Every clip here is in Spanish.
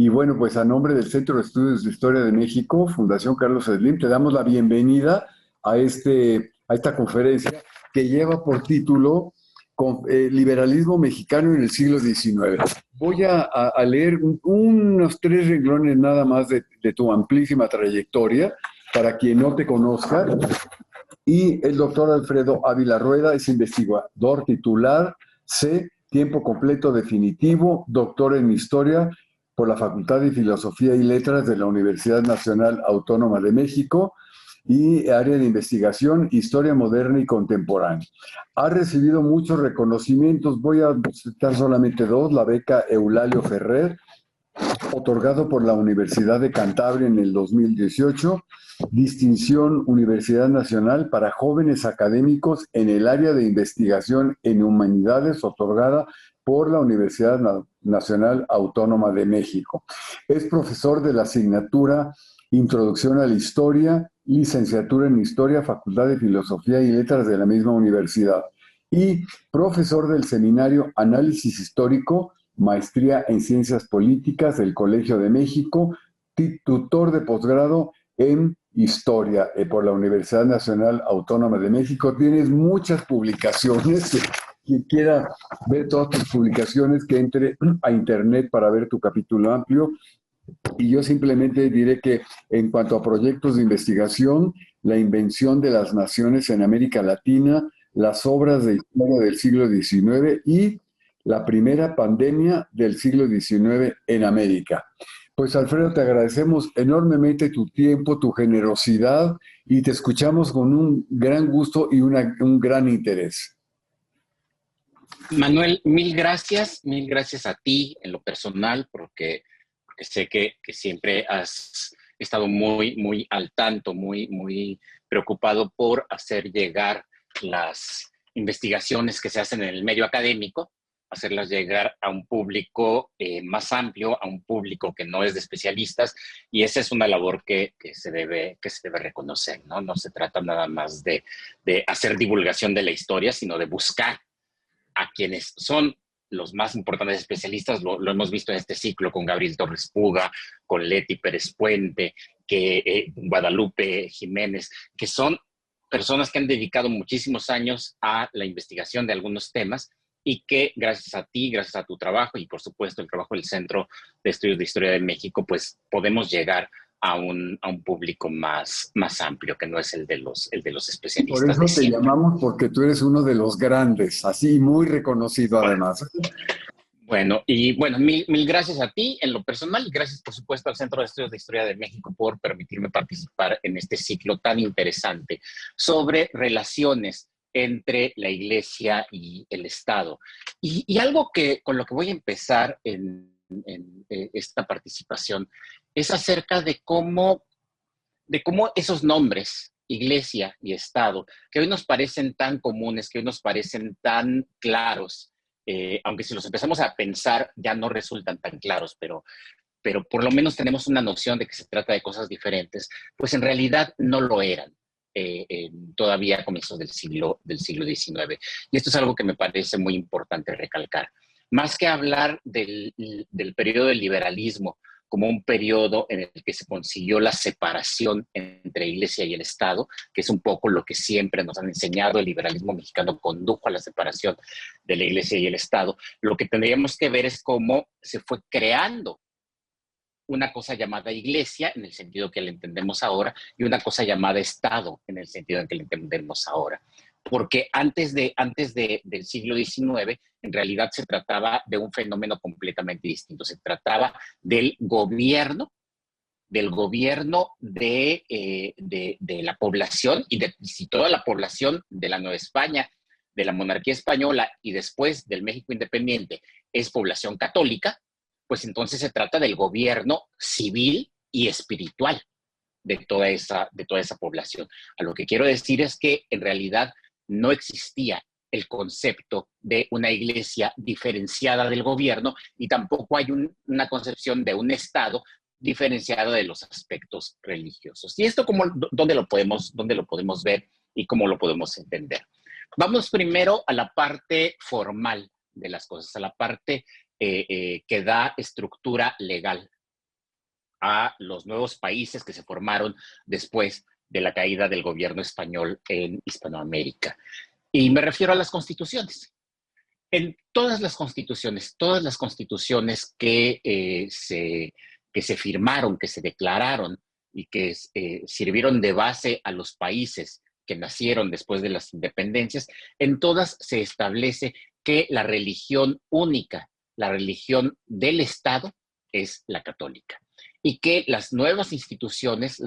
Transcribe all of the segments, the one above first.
Y bueno, pues a nombre del Centro de Estudios de Historia de México, Fundación Carlos Slim, te damos la bienvenida a esta conferencia que lleva por título Liberalismo Mexicano en el siglo XIX. Voy a leer unos 3 renglones nada más de tu amplísima trayectoria, para quien no te conozca. Y el doctor Alfredo Ávila Rueda es investigador titular, C, tiempo completo definitivo, doctor en Historia por la Facultad de Filosofía y Letras de la Universidad Nacional Autónoma de México y área de investigación, Historia Moderna y Contemporánea. Ha recibido muchos reconocimientos, voy a citar solamente dos: la beca Eulalio Ferrer, otorgado por la Universidad de Cantabria en el 2018, distinción Universidad Nacional para jóvenes académicos en el área de investigación en humanidades, otorgada por la Universidad Nacional Autónoma de México. Es profesor de la asignatura Introducción a la Historia, licenciatura en Historia, Facultad de Filosofía y Letras de la misma universidad, y profesor del seminario Análisis Histórico, maestría en Ciencias Políticas del Colegio de México, tutor de posgrado en Historia por la Universidad Nacional Autónoma de México. Tienes muchas publicaciones. Quien quiera ver todas tus publicaciones, que entre a internet para ver tu capítulo amplio. Y yo simplemente diré que en cuanto a proyectos de investigación, la invención de las naciones en América Latina, las obras de historia del siglo XIX y la primera pandemia del siglo XIX en América. Pues Alfredo, te agradecemos enormemente tu tiempo, tu generosidad, y te escuchamos con un gran gusto y un gran interés. Manuel, mil gracias a ti en lo personal, porque sé que siempre has estado muy al tanto, muy preocupado por hacer llegar las investigaciones que se hacen en el medio académico, hacerlas llegar a un público más amplio, a un público que no es de especialistas, y esa es una labor que se debe reconocer, ¿no? No se trata nada más de hacer divulgación de la historia, sino de buscar a quienes son los más importantes especialistas. Lo hemos visto en este ciclo con Gabriel Torres Puga, con Leti Pérez Puente, Guadalupe Jiménez, que son personas que han dedicado muchísimos años a la investigación de algunos temas y que gracias a ti, gracias a tu trabajo y por supuesto el trabajo del Centro de Estudios de Historia de México, pues podemos llegar a un público más amplio, que no es el de los Por especialistas de eso te siempre. llamamos, porque tú eres uno de los grandes, así muy reconocido Bueno, además. mil gracias a ti en lo personal y gracias por supuesto al Centro de Estudios de Historia de México por permitirme participar en este ciclo tan interesante sobre relaciones entre la Iglesia y el Estado. Y algo con lo que voy a empezar en esta participación es acerca de cómo esos nombres, Iglesia y Estado, que hoy nos parecen tan comunes, que hoy nos parecen tan claros, aunque si los empezamos a pensar ya no resultan tan claros, pero por lo menos tenemos una noción de que se trata de cosas diferentes, pues en realidad no lo eran. Todavía a comienzos del siglo XIX. Y esto es algo que me parece muy importante recalcar. Más que hablar del periodo del liberalismo como un periodo en el que se consiguió la separación entre Iglesia y el Estado, que es un poco lo que siempre nos han enseñado. El liberalismo mexicano condujo a la separación de la Iglesia y el Estado. Lo que tendríamos que ver es cómo se fue creando una cosa llamada Iglesia, en el sentido que la entendemos ahora, y una cosa llamada Estado, en el sentido en que la entendemos ahora. Porque del siglo XIX, en realidad se trataba de un fenómeno completamente distinto. Se trataba del gobierno de la población y de toda la población de la Nueva España, de la monarquía española y después del México independiente es población católica, pues entonces se trata del gobierno civil y espiritual de toda esa población. A lo que quiero decir es que en realidad no existía el concepto de una iglesia diferenciada del gobierno y tampoco hay una concepción de un Estado diferenciado de los aspectos religiosos. ¿Y esto dónde lo podemos ver y cómo lo podemos entender? Vamos primero a la parte formal de las cosas, a la parte que da estructura legal a los nuevos países que se formaron después de la caída del gobierno español en Hispanoamérica. Y me refiero a las constituciones. En todas las constituciones que se firmaron, que se declararon y que sirvieron de base a los países que nacieron después de las independencias, en todas se establece que la religión única, la religión del Estado, es la católica. Y que las nuevas instituciones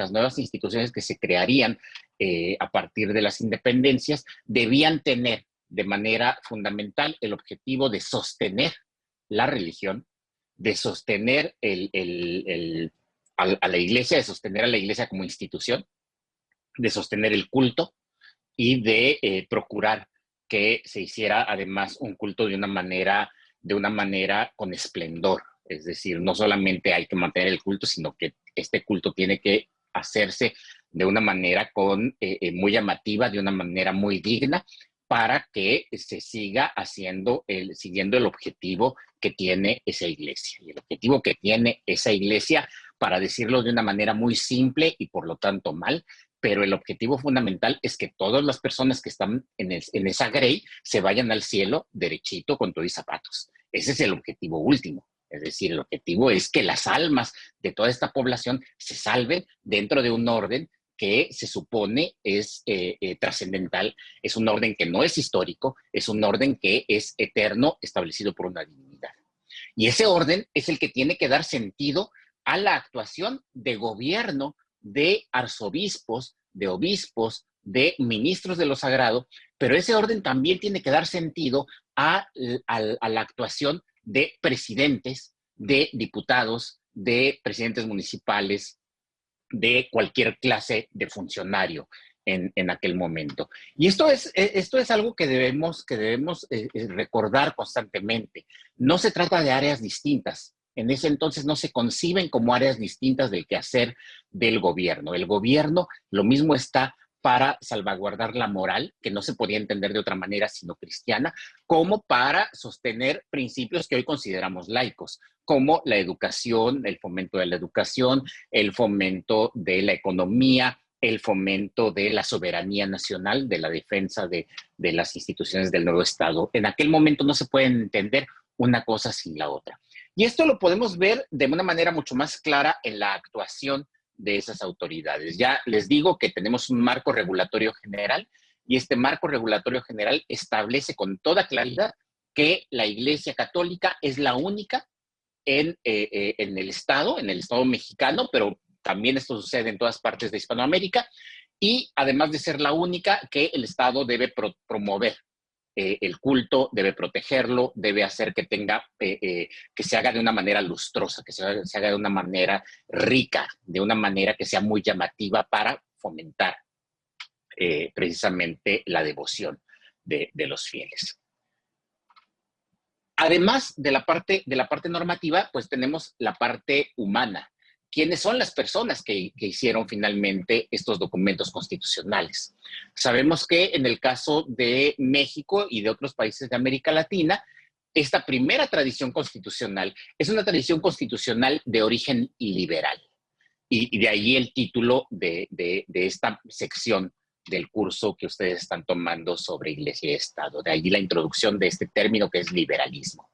que se crearían a partir de las independencias, debían tener de manera fundamental el objetivo de sostener la religión, de sostener a la iglesia, de sostener a la iglesia como institución, de sostener el culto y de procurar que se hiciera además un culto de una manera con esplendor. Es decir, no solamente hay que mantener el culto, sino que este culto tiene que hacerse de una manera muy llamativa, de una manera muy digna, para que se siga siguiendo el objetivo que tiene esa iglesia. Y el objetivo que tiene esa iglesia, para decirlo de una manera muy simple y por lo tanto mal, pero el objetivo fundamental es que todas las personas que están en esa grey se vayan al cielo derechito con todo y zapatos. Ese es el objetivo último. Es decir, el objetivo es que las almas de toda esta población se salven dentro de un orden que se supone es trascendental, es un orden que no es histórico, es un orden que es eterno, establecido por una divinidad. Y ese orden es el que tiene que dar sentido a la actuación de gobierno, de arzobispos, de obispos, de ministros de lo sagrado, pero ese orden también tiene que dar sentido a la actuación de presidentes, de diputados, de presidentes municipales, de cualquier clase de funcionario en aquel momento. Y esto es algo que debemos recordar constantemente. No se trata de áreas distintas. En ese entonces no se conciben como áreas distintas del quehacer del gobierno. El gobierno lo mismo está para salvaguardar la moral, que no se podía entender de otra manera sino cristiana, como para sostener principios que hoy consideramos laicos, como la educación, el fomento de la educación, el fomento de la economía, el fomento de la soberanía nacional, de la defensa de las instituciones del nuevo Estado. En aquel momento no se pueden entender una cosa sin la otra. Y esto lo podemos ver de una manera mucho más clara en la actuación de esas autoridades. Ya les digo que tenemos un marco regulatorio general y este marco regulatorio general establece con toda claridad que la Iglesia Católica es la única en el Estado mexicano, pero también esto sucede en todas partes de Hispanoamérica, y además de ser la única que el Estado debe promover. El culto, debe protegerlo, debe hacer que que se haga de una manera lustrosa, que se haga de una manera rica, de una manera que sea muy llamativa para fomentar precisamente la devoción de los fieles. Además de la parte normativa, pues tenemos la parte humana. ¿Quiénes son las personas que hicieron finalmente estos documentos constitucionales? Sabemos que en el caso de México y de otros países de América Latina, esta primera tradición constitucional es una tradición constitucional de origen liberal. Y de ahí el título de esta sección del curso que ustedes están tomando sobre Iglesia y Estado. De ahí la introducción de este término que es liberalismo.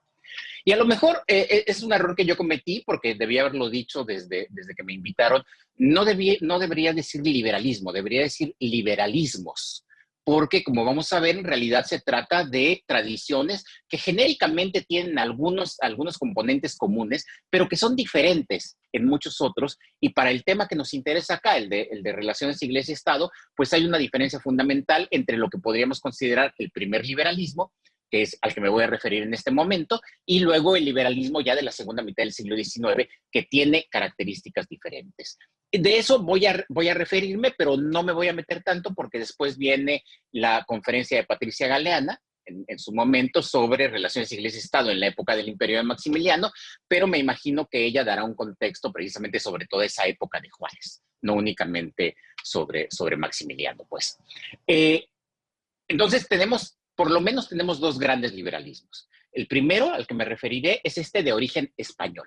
Y a lo mejor es un error que yo cometí porque debía haberlo dicho desde que me invitaron. No debería decir liberalismo, debería decir liberalismos. Porque, como vamos a ver, en realidad se trata de tradiciones que genéricamente tienen algunos componentes comunes, pero que son diferentes en muchos otros. Y para el tema que nos interesa acá, el de relaciones Iglesia-Estado, pues hay una diferencia fundamental entre lo que podríamos considerar el primer liberalismo, que es al que me voy a referir en este momento, y luego el liberalismo ya de la segunda mitad del siglo XIX, que tiene características diferentes. De eso voy a referirme, pero no me voy a meter tanto porque después viene la conferencia de Patricia Galeana, en su momento, sobre relaciones Iglesia-Estado en la época del Imperio de Maximiliano, pero me imagino que ella dará un contexto precisamente sobre toda esa época de Juárez, no únicamente sobre Maximiliano, pues. Entonces por lo menos tenemos dos grandes liberalismos. El primero, al que me referiré, es este de origen español.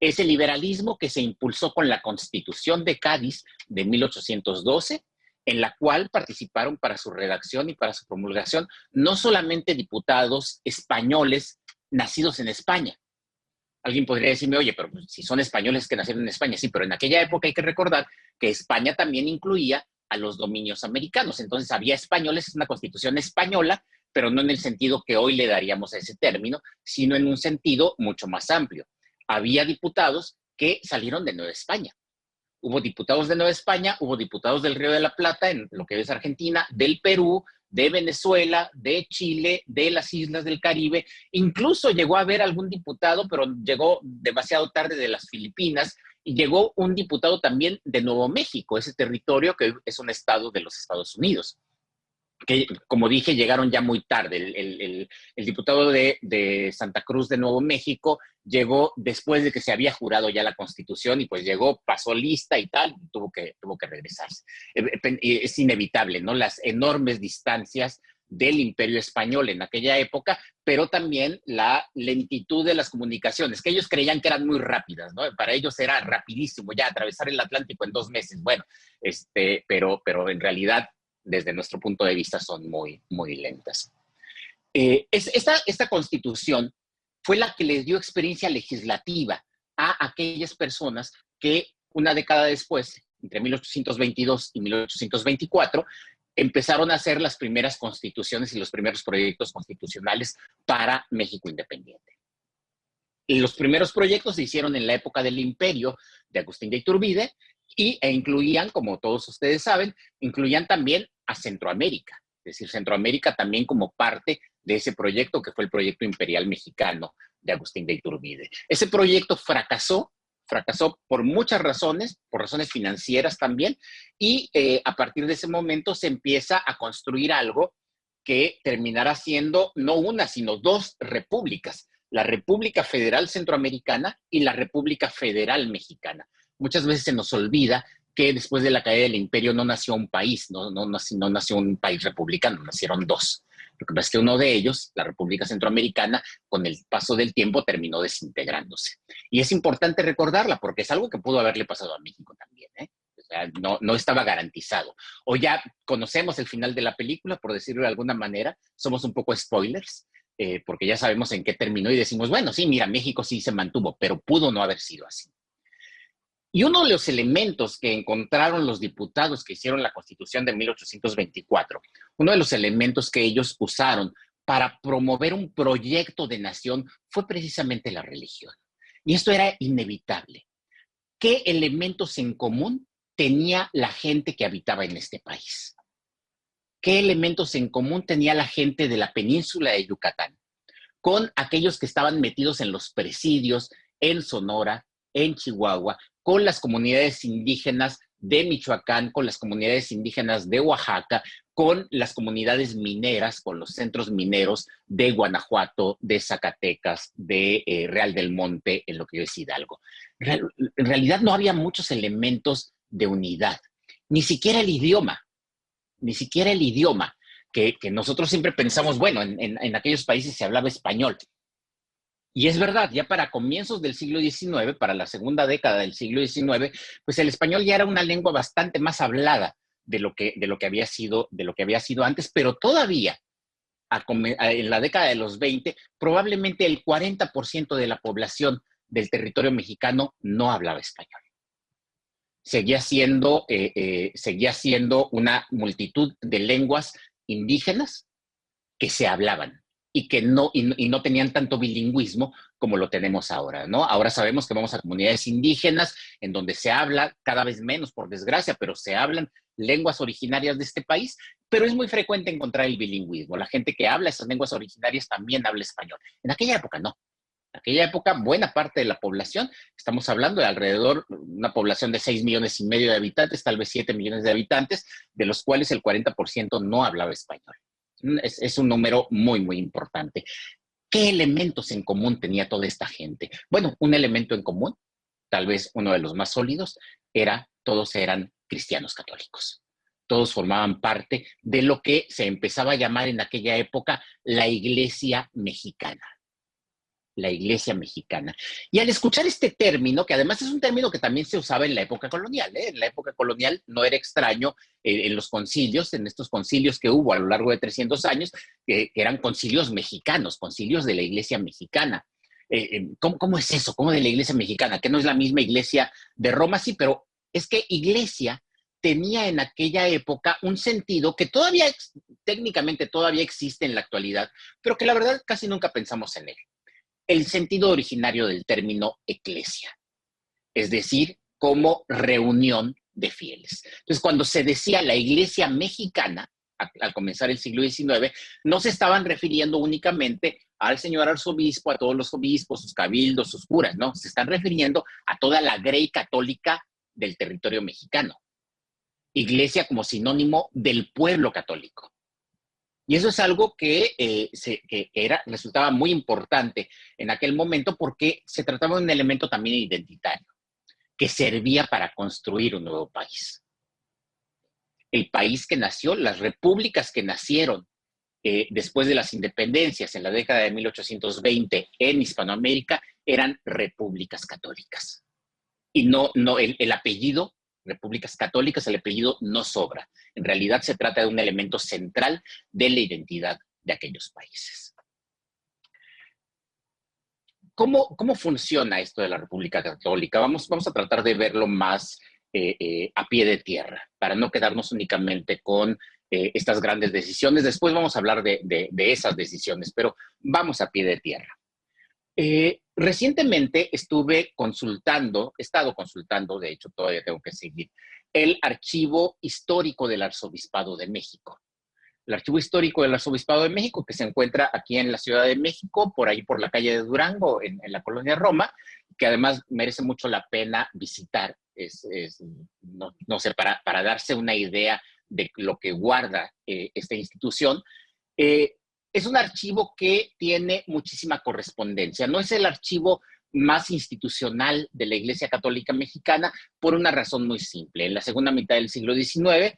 Ese liberalismo que se impulsó con la Constitución de Cádiz de 1812, en la cual participaron para su redacción y para su promulgación no solamente diputados españoles nacidos en España. Alguien podría decirme, oye, pero si son españoles que nacieron en España, sí, pero en aquella época hay que recordar que España también incluía a los dominios americanos. Entonces había españoles, es una constitución española, pero no en el sentido que hoy le daríamos a ese término, sino en un sentido mucho más amplio. Había diputados que salieron de Nueva España. Hubo diputados de Nueva España, hubo diputados del Río de la Plata, en lo que es Argentina, del Perú, de Venezuela, de Chile, de las islas del Caribe. Incluso llegó a haber algún diputado, pero llegó demasiado tarde, de las Filipinas, y llegó un diputado también de Nuevo México, ese territorio que es un estado de los Estados Unidos, que, como dije, llegaron ya muy tarde. El diputado de Santa Cruz de Nuevo México llegó después de que se había jurado ya la Constitución y pues llegó, pasó lista y tal, y tuvo que regresarse. Es inevitable, ¿no? Las enormes distancias del Imperio Español en aquella época, pero también la lentitud de las comunicaciones, que ellos creían que eran muy rápidas, ¿no? Para ellos era rapidísimo ya atravesar el Atlántico en 2 meses. Bueno, pero en realidad, desde nuestro punto de vista, son muy, muy lentas. Esta constitución fue la que les dio experiencia legislativa a aquellas personas que una década después, entre 1822 y 1824, empezaron a hacer las primeras constituciones y los primeros proyectos constitucionales para México independiente. Y los primeros proyectos se hicieron en la época del Imperio de Agustín de Iturbide e incluían, como todos ustedes saben, incluían también a Centroamérica, es decir, Centroamérica también como parte de ese proyecto que fue el proyecto imperial mexicano de Agustín de Iturbide. Ese proyecto fracasó por muchas razones, por razones financieras también, y a partir de ese momento se empieza a construir algo que terminará siendo no una, sino 2 repúblicas, la República Federal Centroamericana y la República Federal Mexicana. Muchas veces se nos olvida que después de la caída del imperio no nació un país, no nació un país republicano, nacieron 2. Lo que pasa es que uno de ellos, la República Centroamericana, con el paso del tiempo terminó desintegrándose. Y es importante recordarla porque es algo que pudo haberle pasado a México también, ¿eh? O sea, no estaba garantizado. O ya conocemos el final de la película, por decirlo de alguna manera, somos un poco spoilers, porque ya sabemos en qué terminó y decimos, bueno, sí, mira, México sí se mantuvo, pero pudo no haber sido así. Y uno de los elementos que encontraron los diputados que hicieron la Constitución de 1824, uno de los elementos que ellos usaron para promover un proyecto de nación fue precisamente la religión. Y esto era inevitable. ¿Qué elementos en común tenía la gente que habitaba en este país? ¿Qué elementos en común tenía la gente de la península de Yucatán con aquellos que estaban metidos en los presidios, en Sonora, en Chihuahua, con las comunidades indígenas de Michoacán, con las comunidades indígenas de Oaxaca, con las comunidades mineras, con los centros mineros de Guanajuato, de Zacatecas, de Real del Monte, en lo que es Hidalgo? En realidad no había muchos elementos de unidad, ni siquiera el idioma, que nosotros siempre pensamos, bueno, en aquellos países se hablaba español. Y es verdad, ya para comienzos del siglo XIX, para la segunda década del siglo XIX, pues el español ya era una lengua bastante más hablada de lo que había sido antes, pero todavía en la década de los 20, probablemente el 40% de la población del territorio mexicano no hablaba español. Seguía siendo una multitud de lenguas indígenas que se hablaban y que no tenían tanto bilingüismo como lo tenemos ahora, ¿no? Ahora sabemos que vamos a comunidades indígenas en donde se habla cada vez menos, por desgracia, pero se hablan lenguas originarias de este país, pero es muy frecuente encontrar el bilingüismo. La gente que habla esas lenguas originarias también habla español. En aquella época no. En aquella época, buena parte de la población, estamos hablando de alrededor, una población de 6,5 millones de habitantes, tal vez 7 millones de habitantes, de los cuales el 40% no hablaba español. Es un número muy, muy importante. ¿Qué elementos en común tenía toda esta gente? Bueno, un elemento en común, tal vez uno de los más sólidos, todos eran cristianos católicos. Todos formaban parte de lo que se empezaba a llamar en aquella época la Iglesia Mexicana. la Iglesia mexicana. Y al escuchar este término, que además es un término que también se usaba en la época colonial, ¿eh? En la época colonial no era extraño en los concilios, en estos concilios que hubo a lo largo de 300 años, que eran concilios mexicanos, concilios de la Iglesia mexicana. ¿Cómo es eso? ¿Cómo de la Iglesia mexicana? Que no es la misma Iglesia de Roma, sí, pero es que Iglesia tenía en aquella época un sentido que todavía, técnicamente todavía existe en la actualidad, pero que la verdad casi nunca pensamos en él. El sentido originario del término eclesia, es decir, como reunión de fieles. Entonces, cuando se decía la Iglesia mexicana, al comenzar el siglo XIX, no se estaban refiriendo únicamente al señor arzobispo, a todos los obispos, sus cabildos, sus curas, no, se están refiriendo a toda la grey católica del territorio mexicano. Iglesia como sinónimo del pueblo católico. Y eso es algo que, resultaba muy importante en aquel momento porque se trataba de un elemento también identitario que servía para construir un nuevo país. El país que nació, las repúblicas que nacieron después de las independencias en la década de 1820 en Hispanoamérica eran repúblicas católicas. Y el apellido, repúblicas católicas, el apellido no sobra. En realidad se trata de un elemento central de la identidad de aquellos países. ¿Cómo funciona esto de la República Católica? Vamos a tratar de verlo más a pie de tierra, para no quedarnos únicamente con estas grandes decisiones. Después vamos a hablar de esas decisiones, pero vamos a pie de tierra. Recientemente he estado consultando, de hecho todavía tengo que seguir, el archivo histórico del Arzobispado de México. El archivo histórico del Arzobispado de México, que se encuentra aquí en la Ciudad de México, por ahí por la calle de Durango, en la colonia Roma, que además merece mucho la pena visitar, no sé, para darse una idea de lo que guarda esta institución. Es un archivo que tiene muchísima correspondencia. No es el archivo más institucional de la Iglesia Católica Mexicana por una razón muy simple. En la segunda mitad del siglo XIX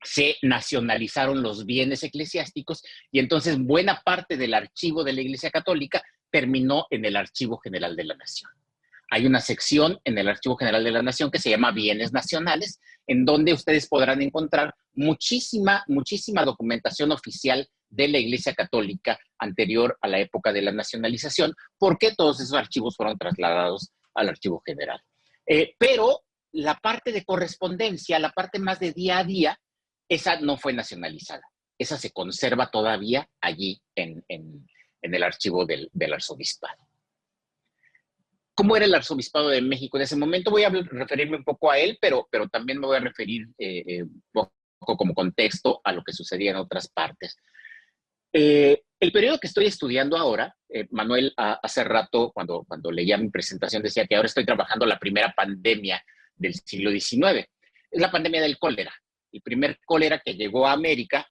se nacionalizaron los bienes eclesiásticos y entonces buena parte del archivo de la Iglesia Católica terminó en el Archivo General de la Nación. Hay una sección en el Archivo General de la Nación que se llama Bienes Nacionales, en donde ustedes podrán encontrar muchísima documentación oficial de la Iglesia Católica anterior a la época de la nacionalización, porque todos esos archivos fueron trasladados al Archivo General. Pero la parte de correspondencia, la parte más de día a día, esa no fue nacionalizada. Esa se conserva todavía allí en el archivo del arzobispado. ¿Cómo era el Arzobispado de México en ese momento? Voy a referirme un poco a él, pero también me voy a referir un poco como contexto a lo que sucedía en otras partes. El periodo que estoy estudiando ahora, Manuel hace rato, cuando leía mi presentación, decía que ahora estoy trabajando la primera pandemia del siglo XIX. Es la pandemia del cólera. El primer cólera que llegó a América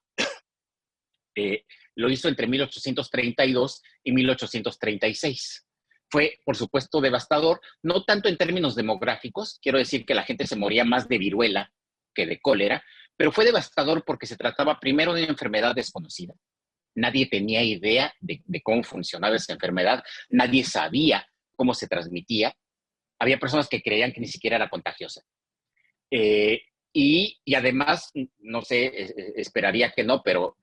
lo hizo entre 1832 y 1836. Fue, por supuesto, devastador, no tanto en términos demográficos, quiero decir que la gente se moría más de viruela que de cólera, pero fue devastador porque se trataba primero de una enfermedad desconocida. Nadie tenía idea de cómo funcionaba esa enfermedad, nadie sabía cómo se transmitía. Había personas que creían que ni siquiera era contagiosa. Y además, no sé, esperaría que no, pero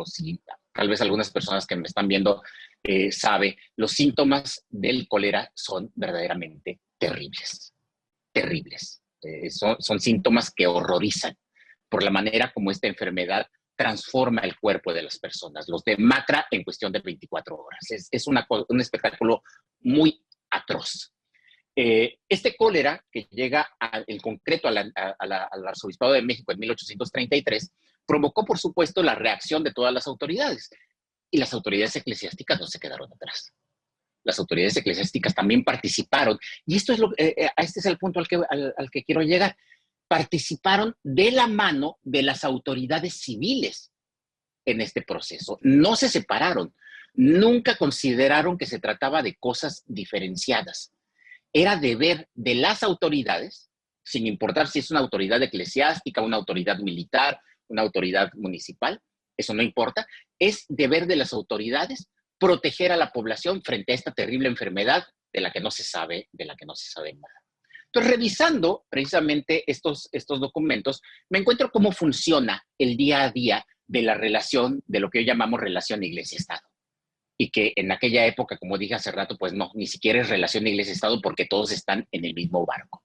sí, tal vez algunas personas que me están viendo saben, los síntomas del cólera son verdaderamente terribles, terribles. Son síntomas que horrorizan por la manera como esta enfermedad transforma el cuerpo de las personas, los demacra en cuestión de 24 horas. Es un espectáculo muy atroz. Este cólera que llega en concreto al Arzobispado de México en 1833 provocó, por supuesto, la reacción de todas las autoridades. Y las autoridades eclesiásticas no se quedaron atrás. Las autoridades eclesiásticas también participaron. Y este es el punto al que quiero llegar. Participaron de la mano de las autoridades civiles en este proceso. No se separaron. Nunca consideraron que se trataba de cosas diferenciadas. Era deber de las autoridades, sin importar si es una autoridad eclesiástica, una autoridad militar, una autoridad municipal, eso no importa, es deber de las autoridades proteger a la población frente a esta terrible enfermedad de la que no se sabe nada. Entonces, revisando precisamente estos documentos, me encuentro cómo funciona el día a día de la relación, de lo que hoy llamamos relación Iglesia-Estado. Y que en aquella época, como dije hace rato, pues no, ni siquiera es relación Iglesia-Estado porque todos están en el mismo barco.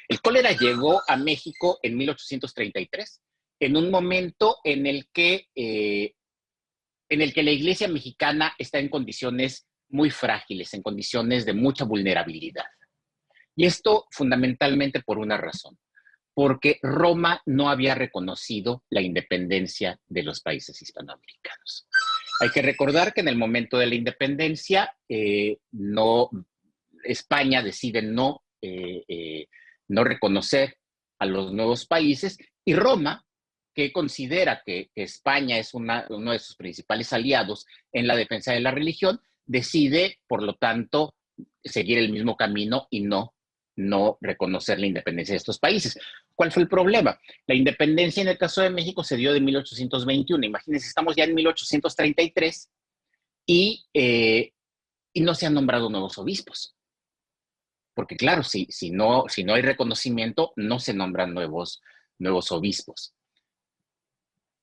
El cólera llegó a México en 1833, en un momento en el que la Iglesia mexicana está en condiciones muy frágiles, en condiciones de mucha vulnerabilidad. Y esto fundamentalmente por una razón, porque Roma no había reconocido la independencia de los países hispanoamericanos. Hay que recordar que en el momento de la independencia, España decide no reconocer a los nuevos países, y Roma, que considera que España es uno de sus principales aliados en la defensa de la religión, decide, por lo tanto, seguir el mismo camino y no reconocer la independencia de estos países. ¿Cuál fue el problema? La independencia en el caso de México se dio de 1821. Imagínense, estamos ya en 1833 y no se han nombrado nuevos obispos. Porque claro, si no hay reconocimiento, no se nombran nuevos obispos.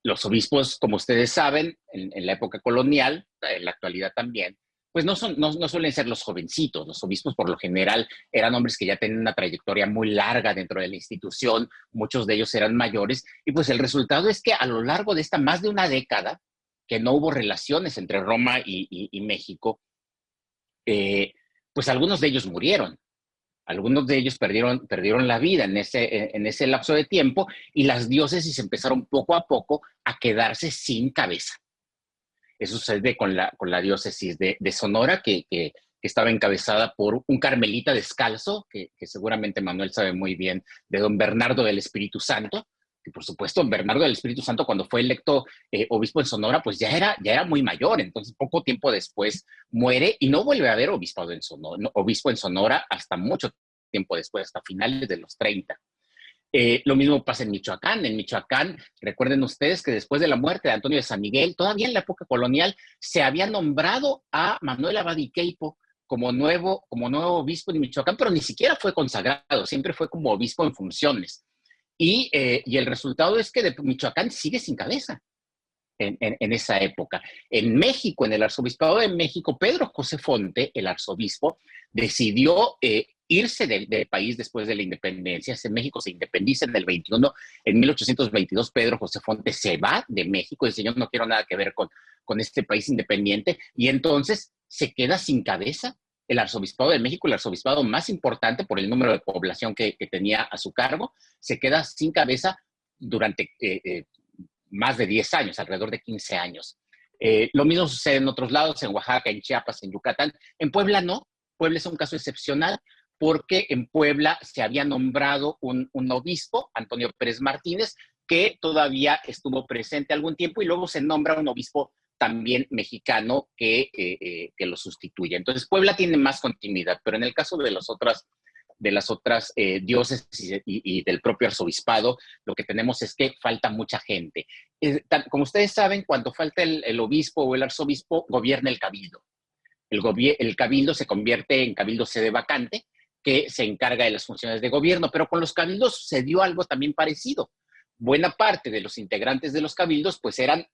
Los obispos, como ustedes saben, en la época colonial, en la actualidad también, pues no suelen ser los jovencitos. Los obispos, por lo general, eran hombres que ya tenían una trayectoria muy larga dentro de la institución, muchos de ellos eran mayores, y pues el resultado es que a lo largo de esta más de una década, que no hubo relaciones entre Roma y México, pues algunos de ellos murieron. Algunos de ellos perdieron la vida en ese lapso de tiempo, y las diócesis empezaron poco a poco a quedarse sin cabeza. Eso sucede con la diócesis de Sonora, que estaba encabezada por un carmelita descalzo, que seguramente Manuel sabe muy bien, de don Bernardo del Espíritu Santo, que por supuesto Bernardo del Espíritu Santo, cuando fue electo obispo en Sonora, pues ya era muy mayor. Entonces poco tiempo después muere y no vuelve a haber obispo en Sonora hasta mucho tiempo después, hasta finales de los 30. Lo mismo pasa en Michoacán. En Michoacán, recuerden ustedes que después de la muerte de Antonio de San Miguel, todavía en la época colonial, se había nombrado a Manuel Abad y Queipo como nuevo obispo de Michoacán, pero ni siquiera fue consagrado, siempre fue como obispo en funciones. Y el resultado es que de Michoacán sigue sin cabeza en esa época. En México, en el arzobispado de México, Pedro José Fonte, el arzobispo, decidió irse del país después de la independencia. México se independiza en el 21. En 1822, Pedro José Fonte se va de México y dice: yo no quiero nada que ver con este país independiente. Y entonces se queda sin cabeza el arzobispado de México, el arzobispado más importante por el número de población que tenía a su cargo. Se queda sin cabeza durante más de 10 años, alrededor de 15 años. Lo mismo sucede en otros lados, en Oaxaca, en Chiapas, en Yucatán. En Puebla no. Puebla es un caso excepcional, porque en Puebla se había nombrado un obispo, Antonio Pérez Martínez, que todavía estuvo presente algún tiempo, y luego se nombra un obispo también mexicano que lo sustituye. Entonces Puebla tiene más continuidad, pero en el caso de las otras diócesis y del propio arzobispado, lo que tenemos es que falta mucha gente. Como ustedes saben, cuando falta el obispo o el arzobispo, gobierna el cabildo. El cabildo se convierte en cabildo sede vacante, que se encarga de las funciones de gobierno, pero con los cabildos sucedió algo también parecido. Buena parte de los integrantes de los cabildos pues eran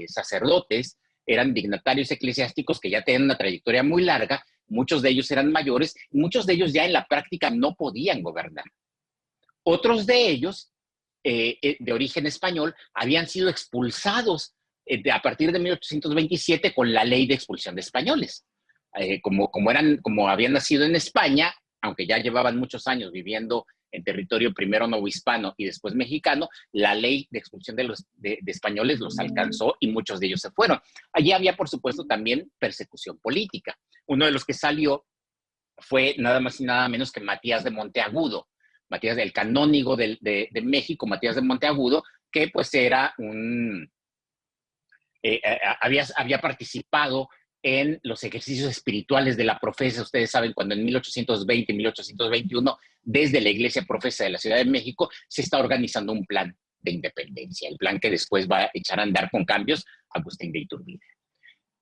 sacerdotes, eran dignatarios eclesiásticos que ya tenían una trayectoria muy larga, muchos de ellos eran mayores, muchos de ellos ya en la práctica no podían gobernar. Otros de ellos, de origen español, habían sido expulsados a partir de 1827 con la ley de expulsión de españoles. Como habían nacido en España, aunque ya llevaban muchos años viviendo en territorio primero novohispano y después mexicano, la ley de expulsión de españoles los alcanzó y muchos de ellos se fueron. Allí había, por supuesto, también persecución política. Uno de los que salió fue nada más y nada menos que Matías de Monteagudo, Matías, el canónigo de México, Matías de Monteagudo, que pues era había participado en los ejercicios espirituales de la profesa. Ustedes saben, cuando en 1820 y 1821, desde la Iglesia Profesa de la Ciudad de México, se está organizando un plan de independencia, el plan que después va a echar a andar con cambios Agustín de Iturbide.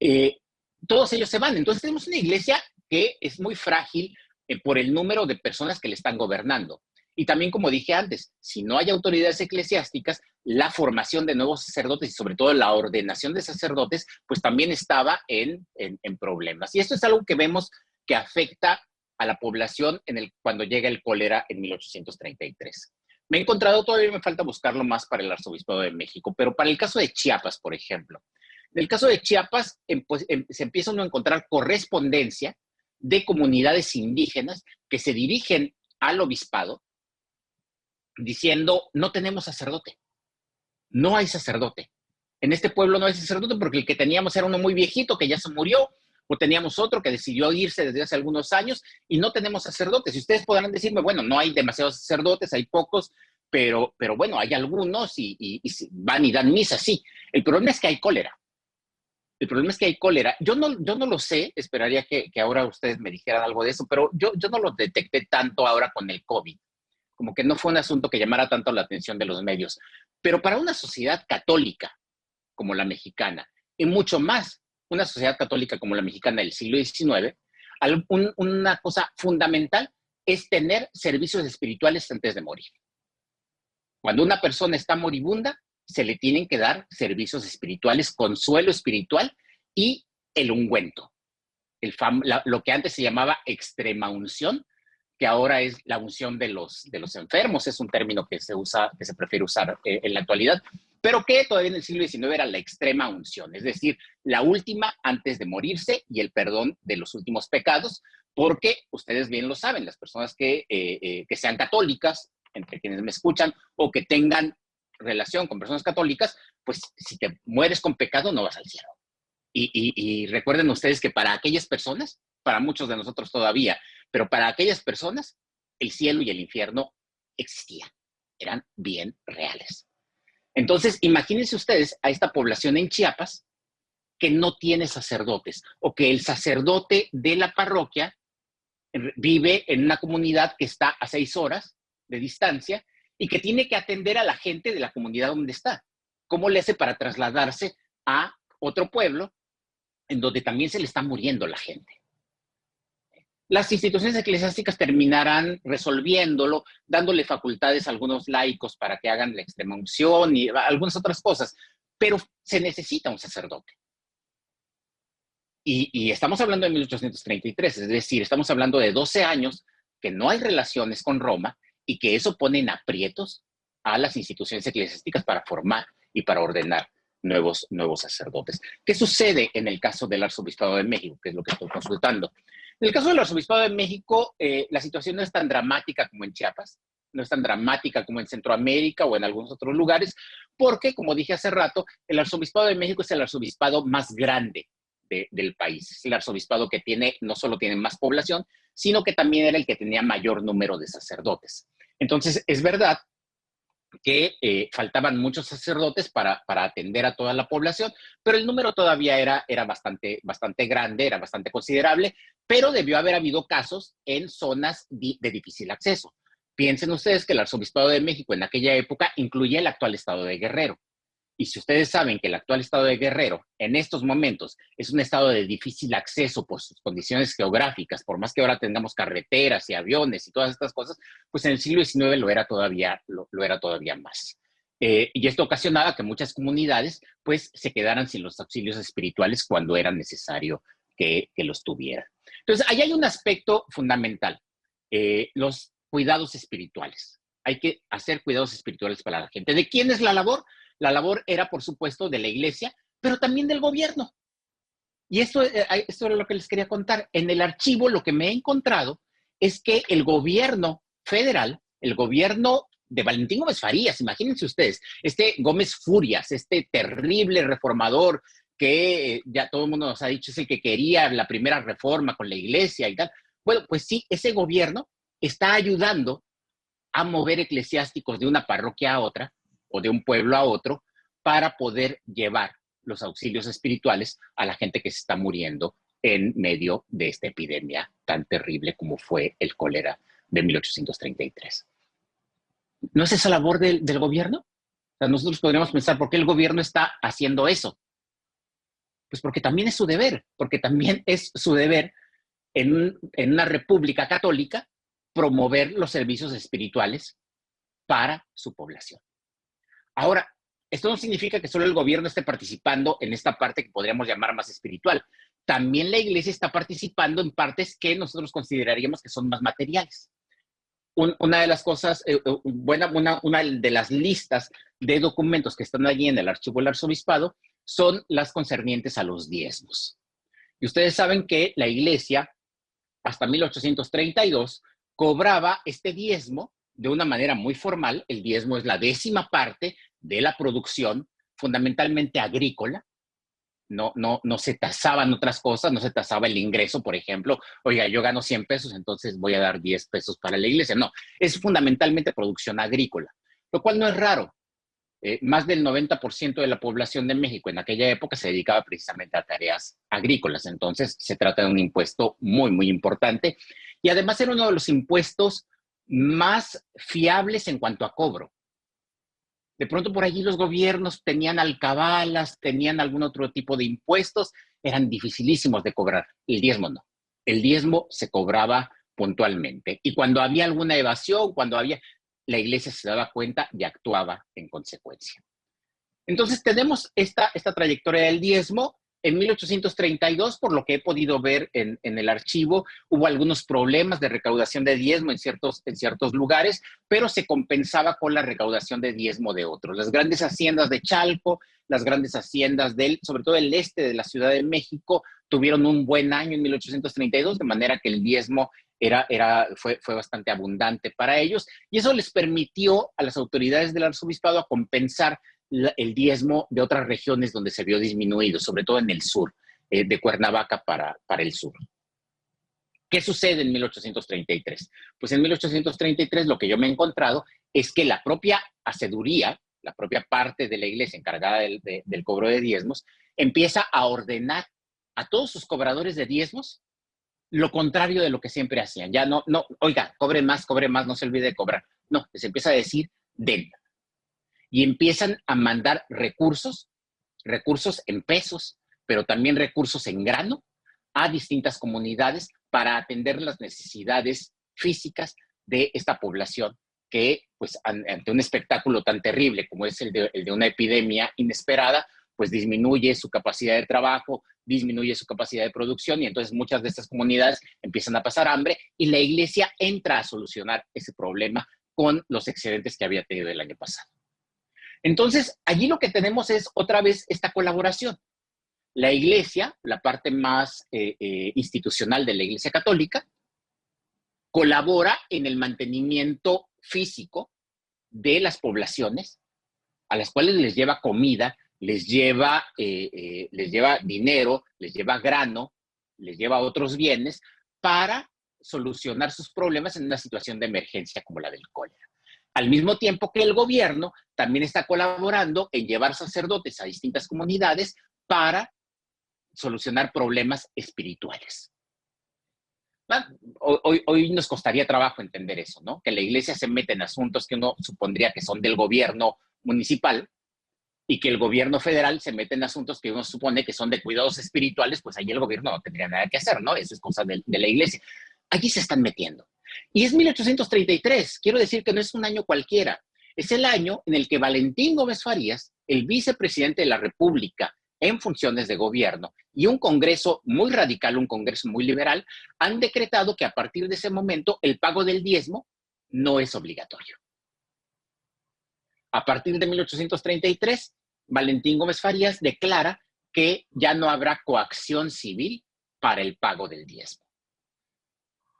eh, todos ellos se van. Entonces tenemos una iglesia que es muy frágil por el número de personas que le están gobernando. Y también, como dije antes, si no hay autoridades eclesiásticas, la formación de nuevos sacerdotes y sobre todo la ordenación de sacerdotes, pues también estaba en problemas. Y esto es algo que vemos que afecta a la población cuando llega el cólera en 1833. Me he encontrado, todavía me falta buscarlo más para el Arzobispado de México, pero para el caso de Chiapas, por ejemplo. En el caso de Chiapas, se empieza uno a encontrar correspondencia de comunidades indígenas que se dirigen al obispado diciendo, no tenemos sacerdote, no hay sacerdote. En este pueblo no hay sacerdote porque el que teníamos era uno muy viejito que ya se murió, o teníamos otro que decidió irse desde hace algunos años y no tenemos sacerdotes. Y ustedes podrán decirme, bueno, no hay demasiados sacerdotes, hay pocos, pero bueno, hay algunos y van y dan misa, sí. El problema es que hay cólera. El problema es que hay cólera. Yo no lo sé, esperaría que ahora ustedes me dijeran algo de eso, pero yo no lo detecté tanto ahora con el COVID. Como que no fue un asunto que llamara tanto la atención de los medios. Pero para una sociedad católica como la mexicana, y mucho más una sociedad católica como la mexicana del siglo XIX, una cosa fundamental es tener servicios espirituales antes de morir. Cuando una persona está moribunda, se le tienen que dar servicios espirituales, consuelo espiritual y el ungüento. Lo que antes se llamaba extrema unción, que ahora es la unción de los enfermos, es un término que se prefiere usar en la actualidad, pero que todavía en el siglo XIX era la extrema unción, es decir, la última antes de morirse y el perdón de los últimos pecados, porque ustedes bien lo saben, las personas que sean católicas, entre quienes me escuchan, o que tengan relación con personas católicas, pues si te mueres con pecado no vas al cielo. Y recuerden ustedes que para aquellas personas, para muchos de nosotros todavía, pero para aquellas personas, el cielo y el infierno existían, eran bien reales. Entonces, imagínense ustedes a esta población en Chiapas que no tiene sacerdotes o que el sacerdote de la parroquia vive en una comunidad que está a 6 horas de distancia y que tiene que atender a la gente de la comunidad donde está. ¿Cómo le hace para trasladarse a otro pueblo en donde también se le está muriendo la gente? Las instituciones eclesiásticas terminarán resolviéndolo, dándole facultades a algunos laicos para que hagan la extrema unción y algunas otras cosas, pero se necesita un sacerdote. Y estamos hablando de 1833, es decir, estamos hablando de 12 años que no hay relaciones con Roma y que eso pone en aprietos a las instituciones eclesiásticas para formar y para ordenar nuevos sacerdotes. ¿Qué sucede en el caso del Arzobispado de México, que es lo que estoy consultando? En el caso del Arzobispado de México, la situación no es tan dramática como en Chiapas, no es tan dramática como en Centroamérica o en algunos otros lugares, porque, como dije hace rato, el Arzobispado de México es el arzobispado más grande del país. Es el arzobispado que no solo tiene más población, sino que también era el que tenía mayor número de sacerdotes. Entonces, es verdad que faltaban muchos sacerdotes para atender a toda la población, pero el número todavía era bastante grande, era bastante considerable, pero debió haber habido casos en zonas de difícil acceso. Piensen ustedes que el Arzobispado de México en aquella época incluía el actual estado de Guerrero. Y si ustedes saben que el actual estado de Guerrero en estos momentos es un estado de difícil acceso por sus condiciones geográficas, por más que ahora tengamos carreteras y aviones y todas estas cosas, pues en el siglo XIX lo era todavía más. Y esto ocasionaba que muchas comunidades pues se quedaran sin los auxilios espirituales cuando era necesario que los tuvieran. Entonces, ahí hay un aspecto fundamental, los cuidados espirituales. Hay que hacer cuidados espirituales para la gente. ¿De quién es la labor? La labor era, por supuesto, de la iglesia, pero también del gobierno. Y esto es lo que les quería contar. En el archivo lo que me he encontrado es que el gobierno federal, el gobierno de Valentín Gómez Farías, imagínense ustedes, este Gómez Furias, este terrible reformador que ya todo el mundo nos ha dicho es el que quería la primera reforma con la iglesia y tal. Bueno, pues sí, ese gobierno está ayudando a mover eclesiásticos de una parroquia a otra o de un pueblo a otro para poder llevar los auxilios espirituales a la gente que se está muriendo en medio de esta epidemia tan terrible como fue el cólera de 1833. ¿No es esa labor del gobierno? O sea, nosotros podríamos pensar, ¿por qué el gobierno está haciendo eso? Pues porque también es su deber, porque también es su deber en una república católica promover los servicios espirituales para su población. Ahora, esto no significa que solo el gobierno esté participando en esta parte que podríamos llamar más espiritual. También la iglesia está participando en partes que nosotros consideraríamos que son más materiales. Una de las cosas, una de las listas de documentos que están allí en el archivo del arzobispado son las concernientes a los diezmos. Y ustedes saben que la iglesia, hasta 1832, cobraba este diezmo de una manera muy formal. El diezmo es la 10ª parte de la producción, fundamentalmente agrícola. No se tasaban otras cosas, no se tasaba el ingreso, por ejemplo. Oiga, yo gano 100 pesos, entonces voy a dar 10 pesos para la iglesia. No, es fundamentalmente producción agrícola, lo cual no es raro. Más del 90% de la población de México en aquella época se dedicaba precisamente a tareas agrícolas. Entonces, se trata de un impuesto muy, muy importante. Y además era uno de los impuestos más fiables en cuanto a cobro. De pronto por allí los gobiernos tenían alcabalas, tenían algún otro tipo de impuestos, eran dificilísimos de cobrar. El diezmo no. El diezmo se cobraba puntualmente. Y cuando había alguna evasión, la iglesia se daba cuenta y actuaba en consecuencia. Entonces tenemos esta trayectoria del diezmo. En 1832, por lo que he podido ver en el archivo, hubo algunos problemas de recaudación de diezmo en ciertos lugares, pero se compensaba con la recaudación de diezmo de otros. Las grandes haciendas de Chalco, las grandes haciendas sobre todo el este de la Ciudad de México, tuvieron un buen año en 1832, de manera que el diezmo fue bastante abundante para ellos, y eso les permitió a las autoridades del arzobispado a compensar el diezmo de otras regiones donde se vio disminuido, sobre todo en el sur, de Cuernavaca para el sur. ¿Qué sucede en 1833? Pues en 1833 lo que yo me he encontrado es que la propia haceduría, la propia parte de la iglesia encargada del cobro de diezmos, empieza a ordenar a todos sus cobradores de diezmos lo contrario de lo que siempre hacían. Ya no, oiga, cobre más, no se olvide de cobrar. No, les empieza a decir, den. Y empiezan a mandar recursos en pesos, pero también recursos en grano a distintas comunidades para atender las necesidades físicas de esta población que, pues, ante un espectáculo tan terrible como es el de una epidemia inesperada, pues disminuye su capacidad de trabajo, disminuye su capacidad de producción, y entonces muchas de estas comunidades empiezan a pasar hambre, y la iglesia entra a solucionar ese problema con los excedentes que había tenido el año pasado. Entonces, allí lo que tenemos es otra vez esta colaboración. La iglesia, la parte más institucional de la iglesia católica, colabora en el mantenimiento físico de las poblaciones, a las cuales les lleva comida, les lleva dinero, les lleva grano, les lleva otros bienes para solucionar sus problemas en una situación de emergencia como la del cólera. Al mismo tiempo que el gobierno también está colaborando en llevar sacerdotes a distintas comunidades para solucionar problemas espirituales. Hoy nos costaría trabajo entender eso, ¿no? Que la iglesia se mete en asuntos que uno supondría que son del gobierno municipal, y que el gobierno federal se mete en asuntos que uno supone que son de cuidados espirituales, pues ahí el gobierno no tendría nada que hacer, ¿no? Eso es cosa de la iglesia. Allí se están metiendo. Y es 1833, quiero decir que no es un año cualquiera, es el año en el que Valentín Gómez Farías, el vicepresidente de la República en funciones de gobierno, y un Congreso muy radical, un Congreso muy liberal, han decretado que a partir de ese momento el pago del diezmo no es obligatorio. A partir de 1833, Valentín Gómez Farías declara que ya no habrá coacción civil para el pago del diezmo.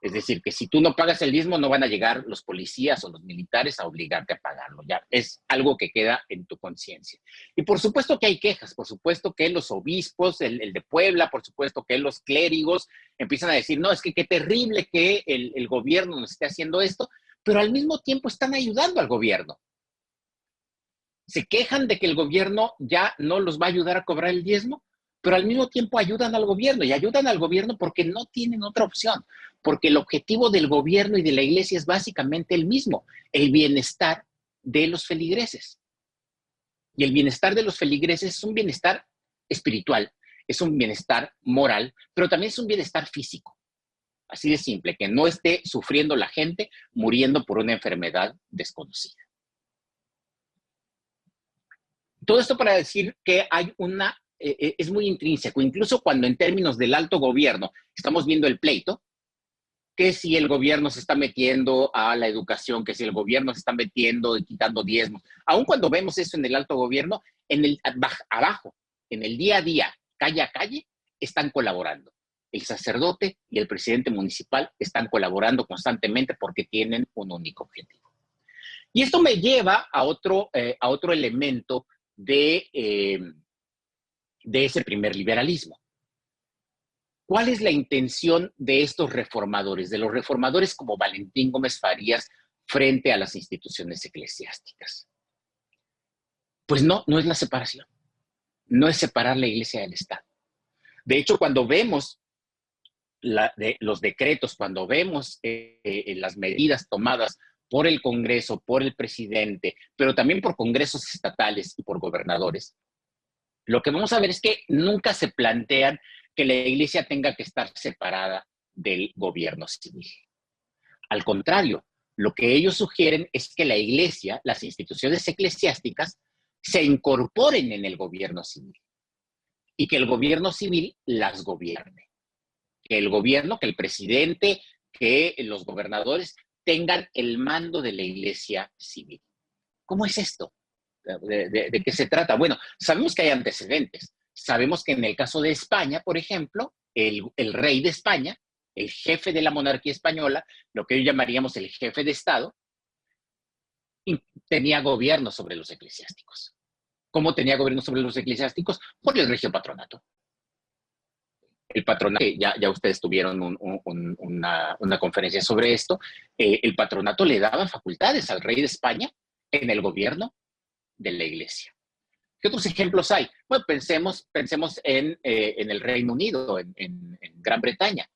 Es decir, que si tú no pagas el diezmo, no van a llegar los policías o los militares a obligarte a pagarlo. Ya es algo que queda en tu conciencia. Y por supuesto que hay quejas, por supuesto que los obispos, el de Puebla, por supuesto que los clérigos empiezan a decir, no, es que qué terrible que el gobierno nos esté haciendo esto, pero al mismo tiempo están ayudando al gobierno. Se quejan de que el gobierno ya no los va a ayudar a cobrar el diezmo, pero al mismo tiempo ayudan al gobierno, y ayudan al gobierno porque no tienen otra opción, porque el objetivo del gobierno y de la iglesia es básicamente el mismo, el bienestar de los feligreses. Y el bienestar de los feligreses es un bienestar espiritual, es un bienestar moral, pero también es un bienestar físico. Así de simple, que no esté sufriendo la gente muriendo por una enfermedad desconocida. Todo esto para decir que hay es muy intrínseco, incluso cuando en términos del alto gobierno estamos viendo el pleito, que si el gobierno se está metiendo a la educación, que si el gobierno se está metiendo y quitando diezmos, aun cuando vemos eso en el alto gobierno, abajo, en el día a día, calle a calle, están colaborando. El sacerdote y el presidente municipal están colaborando constantemente porque tienen un único objetivo. Y esto me lleva a otro elemento de ese primer liberalismo. ¿Cuál es la intención de estos reformadores, de los reformadores como Valentín Gómez Farías frente a las instituciones eclesiásticas? Pues no es la separación, no es separar la Iglesia del Estado. De hecho, cuando vemos los decretos, cuando vemos las medidas tomadas por el Congreso, por el presidente, pero también por congresos estatales y por gobernadores, lo que vamos a ver es que nunca se plantean que la Iglesia tenga que estar separada del gobierno civil. Al contrario, lo que ellos sugieren es que la Iglesia, las instituciones eclesiásticas, se incorporen en el gobierno civil y que el gobierno civil las gobierne. Que el gobierno, que el presidente, que los gobernadores tengan el mando de la Iglesia civil. ¿Cómo es esto? ¿De qué se trata? Bueno, sabemos que hay antecedentes. Sabemos que en el caso de España, por ejemplo, el rey de España, el jefe de la monarquía española, lo que hoy llamaríamos el jefe de Estado, tenía gobierno sobre los eclesiásticos. ¿Cómo tenía gobierno sobre los eclesiásticos? Por el regio patronato. El patronato, ya ustedes tuvieron una conferencia sobre esto, el patronato le daba facultades al rey de España en el gobierno de la Iglesia. ¿Qué otros ejemplos hay? Bueno, pensemos en el Reino Unido, en Gran Bretaña.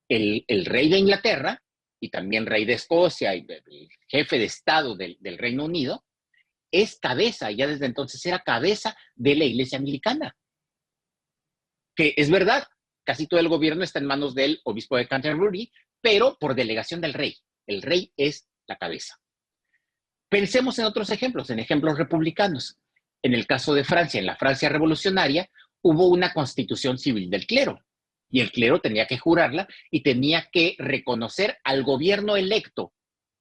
El rey de Inglaterra y también rey de Escocia y el jefe de Estado del Reino Unido es cabeza, ya desde entonces era cabeza de la Iglesia anglicana. Que es verdad, casi todo el gobierno está en manos del obispo de Canterbury, pero por delegación del rey. El rey es la cabeza. Pensemos en otros ejemplos, en ejemplos republicanos. En el caso de Francia, en la Francia revolucionaria, hubo una constitución civil del clero. Y el clero tenía que jurarla y tenía que reconocer al gobierno electo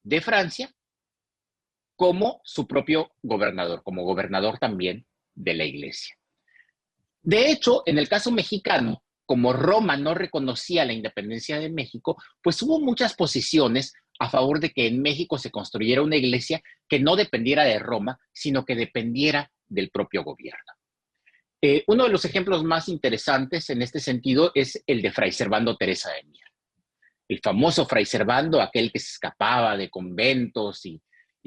de Francia como su propio gobernador, como gobernador también de la Iglesia. De hecho, en el caso mexicano, como Roma no reconocía la independencia de México, pues hubo muchas posiciones a favor de que en México se construyera una iglesia que no dependiera de Roma, sino que dependiera del propio gobierno. Uno de los ejemplos más interesantes en este sentido es el de Fray Servando Teresa de Mier. El famoso Fray Servando, aquel que se escapaba de conventos y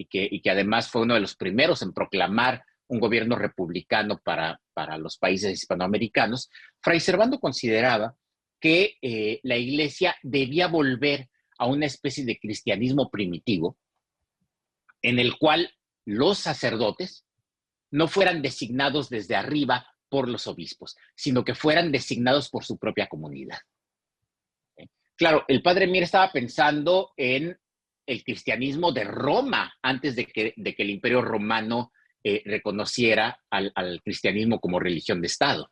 que además fue uno de los primeros en proclamar un gobierno republicano para los países hispanoamericanos. Fray Servando consideraba que la iglesia debía volver a una especie de cristianismo primitivo en el cual los sacerdotes no fueran designados desde arriba por los obispos, sino que fueran designados por su propia comunidad. Claro, el padre Mier estaba pensando en el cristianismo de Roma antes de que el Imperio Romano reconociera al cristianismo como religión de Estado.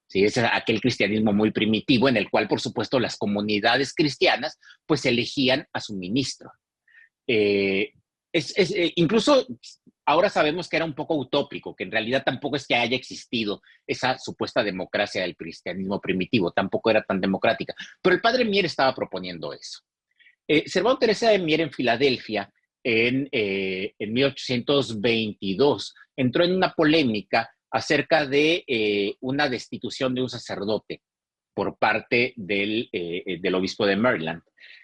¿Sí? Es aquel cristianismo muy primitivo en el cual, por supuesto, las comunidades cristianas pues elegían a su ministro. Incluso ahora sabemos que era un poco utópico, que en realidad tampoco es que haya existido esa supuesta democracia del cristianismo primitivo, tampoco era tan democrática, pero el padre Mier estaba proponiendo eso. Servando Teresa de Mier en Filadelfia, en 1822, entró en una polémica acerca de una destitución de un sacerdote por parte del obispo de Maryland.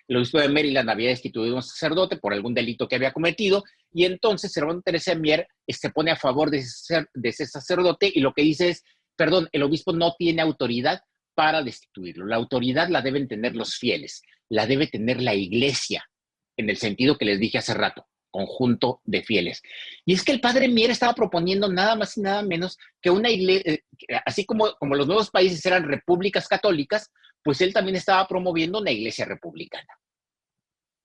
El obispo de Maryland había destituido a un sacerdote por algún delito que había cometido y entonces Servando Teresa de Mier se pone a favor de ese sacerdote y lo que dice es, perdón, el obispo no tiene autoridad para destituirlo. La autoridad la deben tener los fieles, la debe tener la iglesia, en el sentido que les dije hace rato. conjunto de fieles. Y es que el padre Mier estaba proponiendo nada más y nada menos que una iglesia, así como los nuevos países eran repúblicas católicas, pues él también estaba promoviendo una iglesia republicana.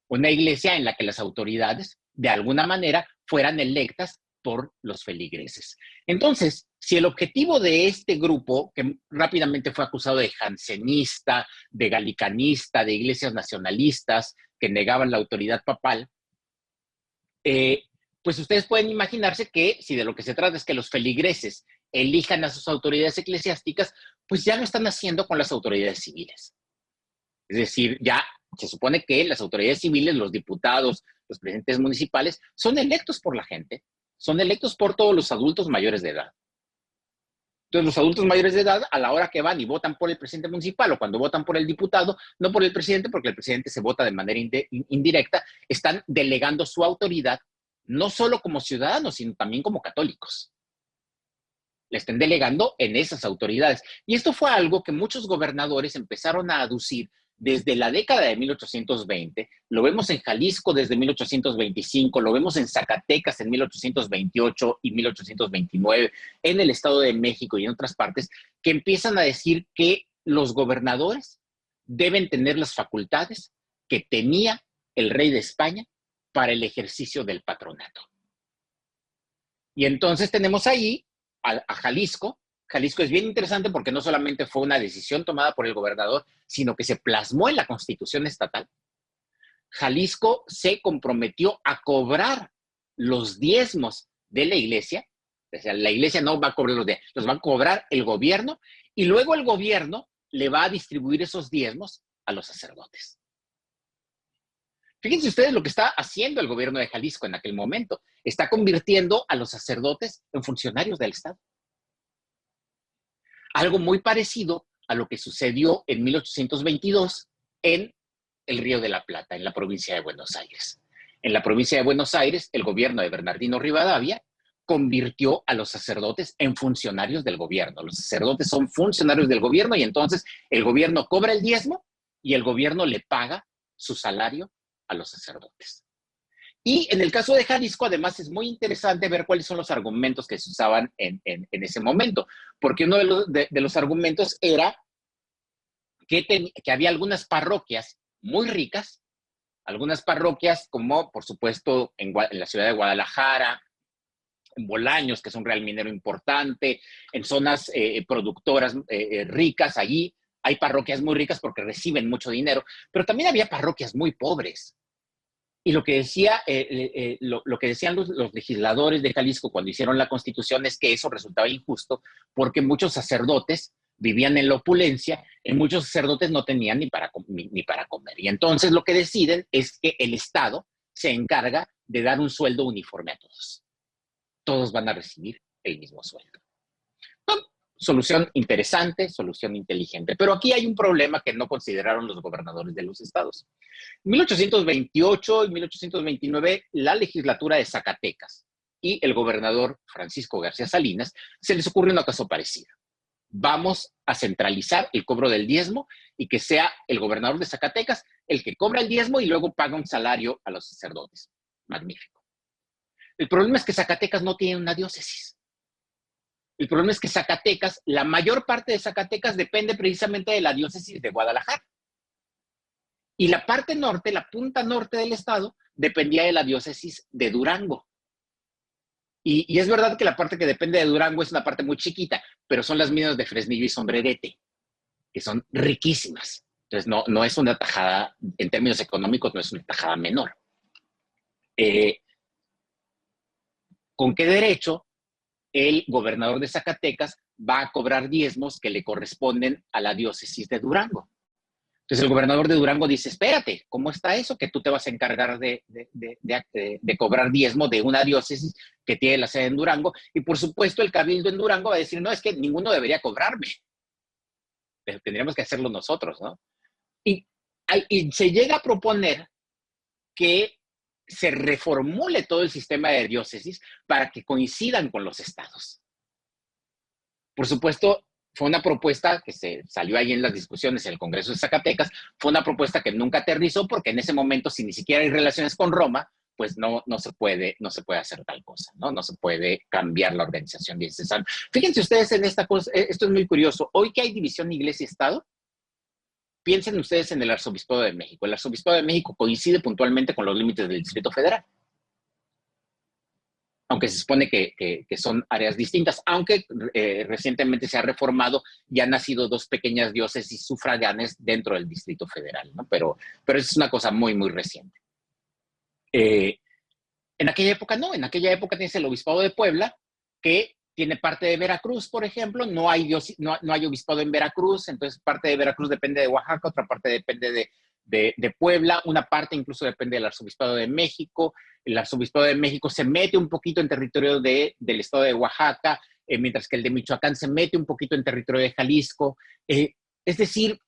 Una iglesia en la que las autoridades, de alguna manera, fueran electas por los feligreses. Entonces, si el objetivo de este grupo, que rápidamente fue acusado de jansenista, de galicanista, de iglesias nacionalistas que negaban la autoridad papal, pues ustedes pueden imaginarse que si de lo que se trata es que los feligreses elijan a sus autoridades eclesiásticas, pues ya lo están haciendo con las autoridades civiles. Es decir, ya se supone que las autoridades civiles, los diputados, los presidentes municipales, son electos por la gente, son electos por todos los adultos mayores de edad. Entonces, los adultos mayores de edad, a la hora que van y votan por el presidente municipal o cuando votan por el diputado, no por el presidente, porque el presidente se vota de manera indirecta, están delegando su autoridad, no solo como ciudadanos, sino también como católicos. Le están delegando en esas autoridades. Y esto fue algo que muchos gobernadores empezaron a aducir desde la década de 1820, lo vemos en Jalisco desde 1825, lo vemos en Zacatecas en 1828 y 1829, en el Estado de México y en otras partes, que empiezan a decir que los gobernadores deben tener las facultades que tenía el rey de España para el ejercicio del patronato. Y entonces tenemos ahí a Jalisco. Jalisco es bien interesante porque no solamente fue una decisión tomada por el gobernador, sino que se plasmó en la Constitución estatal. Jalisco se comprometió a cobrar los diezmos de la iglesia. O sea, la iglesia no va a cobrar los va a cobrar el gobierno y luego el gobierno le va a distribuir esos diezmos a los sacerdotes. Fíjense ustedes lo que está haciendo el gobierno de Jalisco en aquel momento. Está convirtiendo a los sacerdotes en funcionarios del Estado. Algo muy parecido a lo que sucedió en 1822 en el Río de la Plata, en la provincia de Buenos Aires. En la provincia de Buenos Aires, el gobierno de Bernardino Rivadavia convirtió a los sacerdotes en funcionarios del gobierno. Los sacerdotes son funcionarios del gobierno y entonces el gobierno cobra el diezmo y el gobierno le paga su salario a los sacerdotes. Y en el caso de Jalisco, además, es muy interesante ver cuáles son los argumentos que se usaban en ese momento, porque uno de los argumentos era que había algunas parroquias muy ricas, algunas parroquias como, por supuesto, en la ciudad de Guadalajara, en Bolaños, que es un real minero importante, en zonas productoras ricas, allí hay parroquias muy ricas porque reciben mucho dinero, pero también había parroquias muy pobres. Y lo que decían los legisladores de Jalisco cuando hicieron la Constitución es que eso resultaba injusto porque muchos sacerdotes vivían en la opulencia y muchos sacerdotes no tenían ni para comer. Y entonces lo que deciden es que el Estado se encarga de dar un sueldo uniforme a todos. Todos van a recibir el mismo sueldo. Solución interesante, solución inteligente. Pero aquí hay un problema que no consideraron los gobernadores de los estados. En 1828 y 1829, la legislatura de Zacatecas y el gobernador Francisco García Salinas se les ocurre una cosa parecida. Vamos a centralizar el cobro del diezmo y que sea el gobernador de Zacatecas el que cobra el diezmo y luego paga un salario a los sacerdotes. Magnífico. El problema es que Zacatecas no tiene una diócesis. El problema es que Zacatecas, la mayor parte de Zacatecas depende precisamente de la diócesis de Guadalajara. Y la parte norte, la punta norte del estado, dependía de la diócesis de Durango. Y es verdad que la parte que depende de Durango es una parte muy chiquita, pero son las minas de Fresnillo y Sombrerete, que son riquísimas. Entonces, no es una tajada, en términos económicos, no es una tajada menor. ¿Con qué derecho el gobernador de Zacatecas va a cobrar diezmos que le corresponden a la diócesis de Durango? Entonces el gobernador de Durango dice, espérate, ¿cómo está eso? Que tú te vas a encargar de cobrar diezmo de una diócesis que tiene la sede en Durango. Y por supuesto el cabildo en Durango va a decir, no, es que ninguno debería cobrarme. Pero tendríamos que hacerlo nosotros, ¿no? Y se llega a proponer que se reformule todo el sistema de diócesis para que coincidan con los estados. Por supuesto, fue una propuesta que se salió ahí en las discusiones en el Congreso de Zacatecas, fue una propuesta que nunca aterrizó porque en ese momento, si ni siquiera hay relaciones con Roma, pues no se puede hacer tal cosa, ¿no? No se puede cambiar la organización diocesana. Fíjense ustedes en esta cosa, esto es muy curioso. Hoy que hay división iglesia-estado, piensen ustedes en el Arzobispado de México. El Arzobispado de México coincide puntualmente con los límites del Distrito Federal, aunque se supone que son áreas distintas, aunque recientemente se ha reformado y han nacido dos pequeñas diócesis sufraganes dentro del Distrito Federal, ¿no? Pero es una cosa muy, muy reciente. En aquella época no, en aquella época tienes el Obispado de Puebla, que tiene parte de Veracruz, por ejemplo, no hay obispado en Veracruz, entonces parte de Veracruz depende de Oaxaca, otra parte depende de Puebla, una parte incluso depende del Arzobispado de México. El Arzobispado de México se mete un poquito en territorio del estado de Oaxaca, mientras que el de Michoacán se mete un poquito en territorio de Jalisco. Es decir,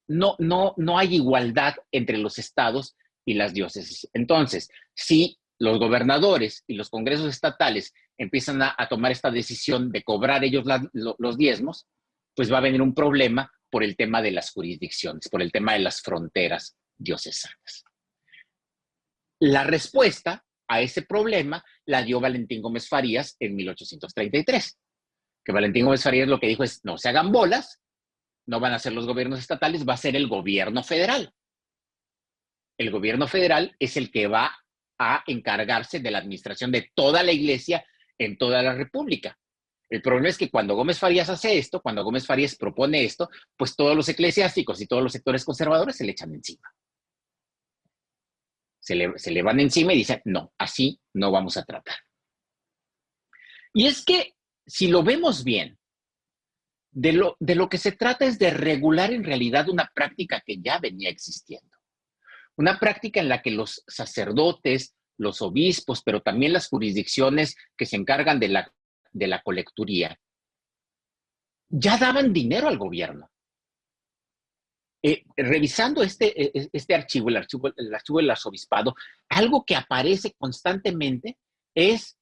no hay igualdad entre los estados y las diócesis. Entonces, si los gobernadores y los congresos estatales empiezan a tomar esta decisión de cobrar ellos los diezmos, pues va a venir un problema por el tema de las jurisdicciones, por el tema de las fronteras diocesanas. La respuesta a ese problema la dio Valentín Gómez Farías en 1833. Que Valentín Gómez Farías lo que dijo es, no se hagan bolas, no van a ser los gobiernos estatales, va a ser el gobierno federal. El gobierno federal es el que va a encargarse de la administración de toda la iglesia en toda la república. El problema es que cuando Gómez Farías hace esto, cuando Gómez Farías propone esto, pues todos los eclesiásticos y todos los sectores conservadores se le echan encima. Se le van encima y dicen, no, así no vamos a tratar. Y es que, si lo vemos bien, de lo que se trata es de regular en realidad una práctica que ya venía existiendo. Una práctica en la que los sacerdotes, los obispos, pero también las jurisdicciones que se encargan de la colecturía, ya daban dinero al gobierno. Revisando este archivo, el archivo del arzobispado, algo que aparece constantemente es,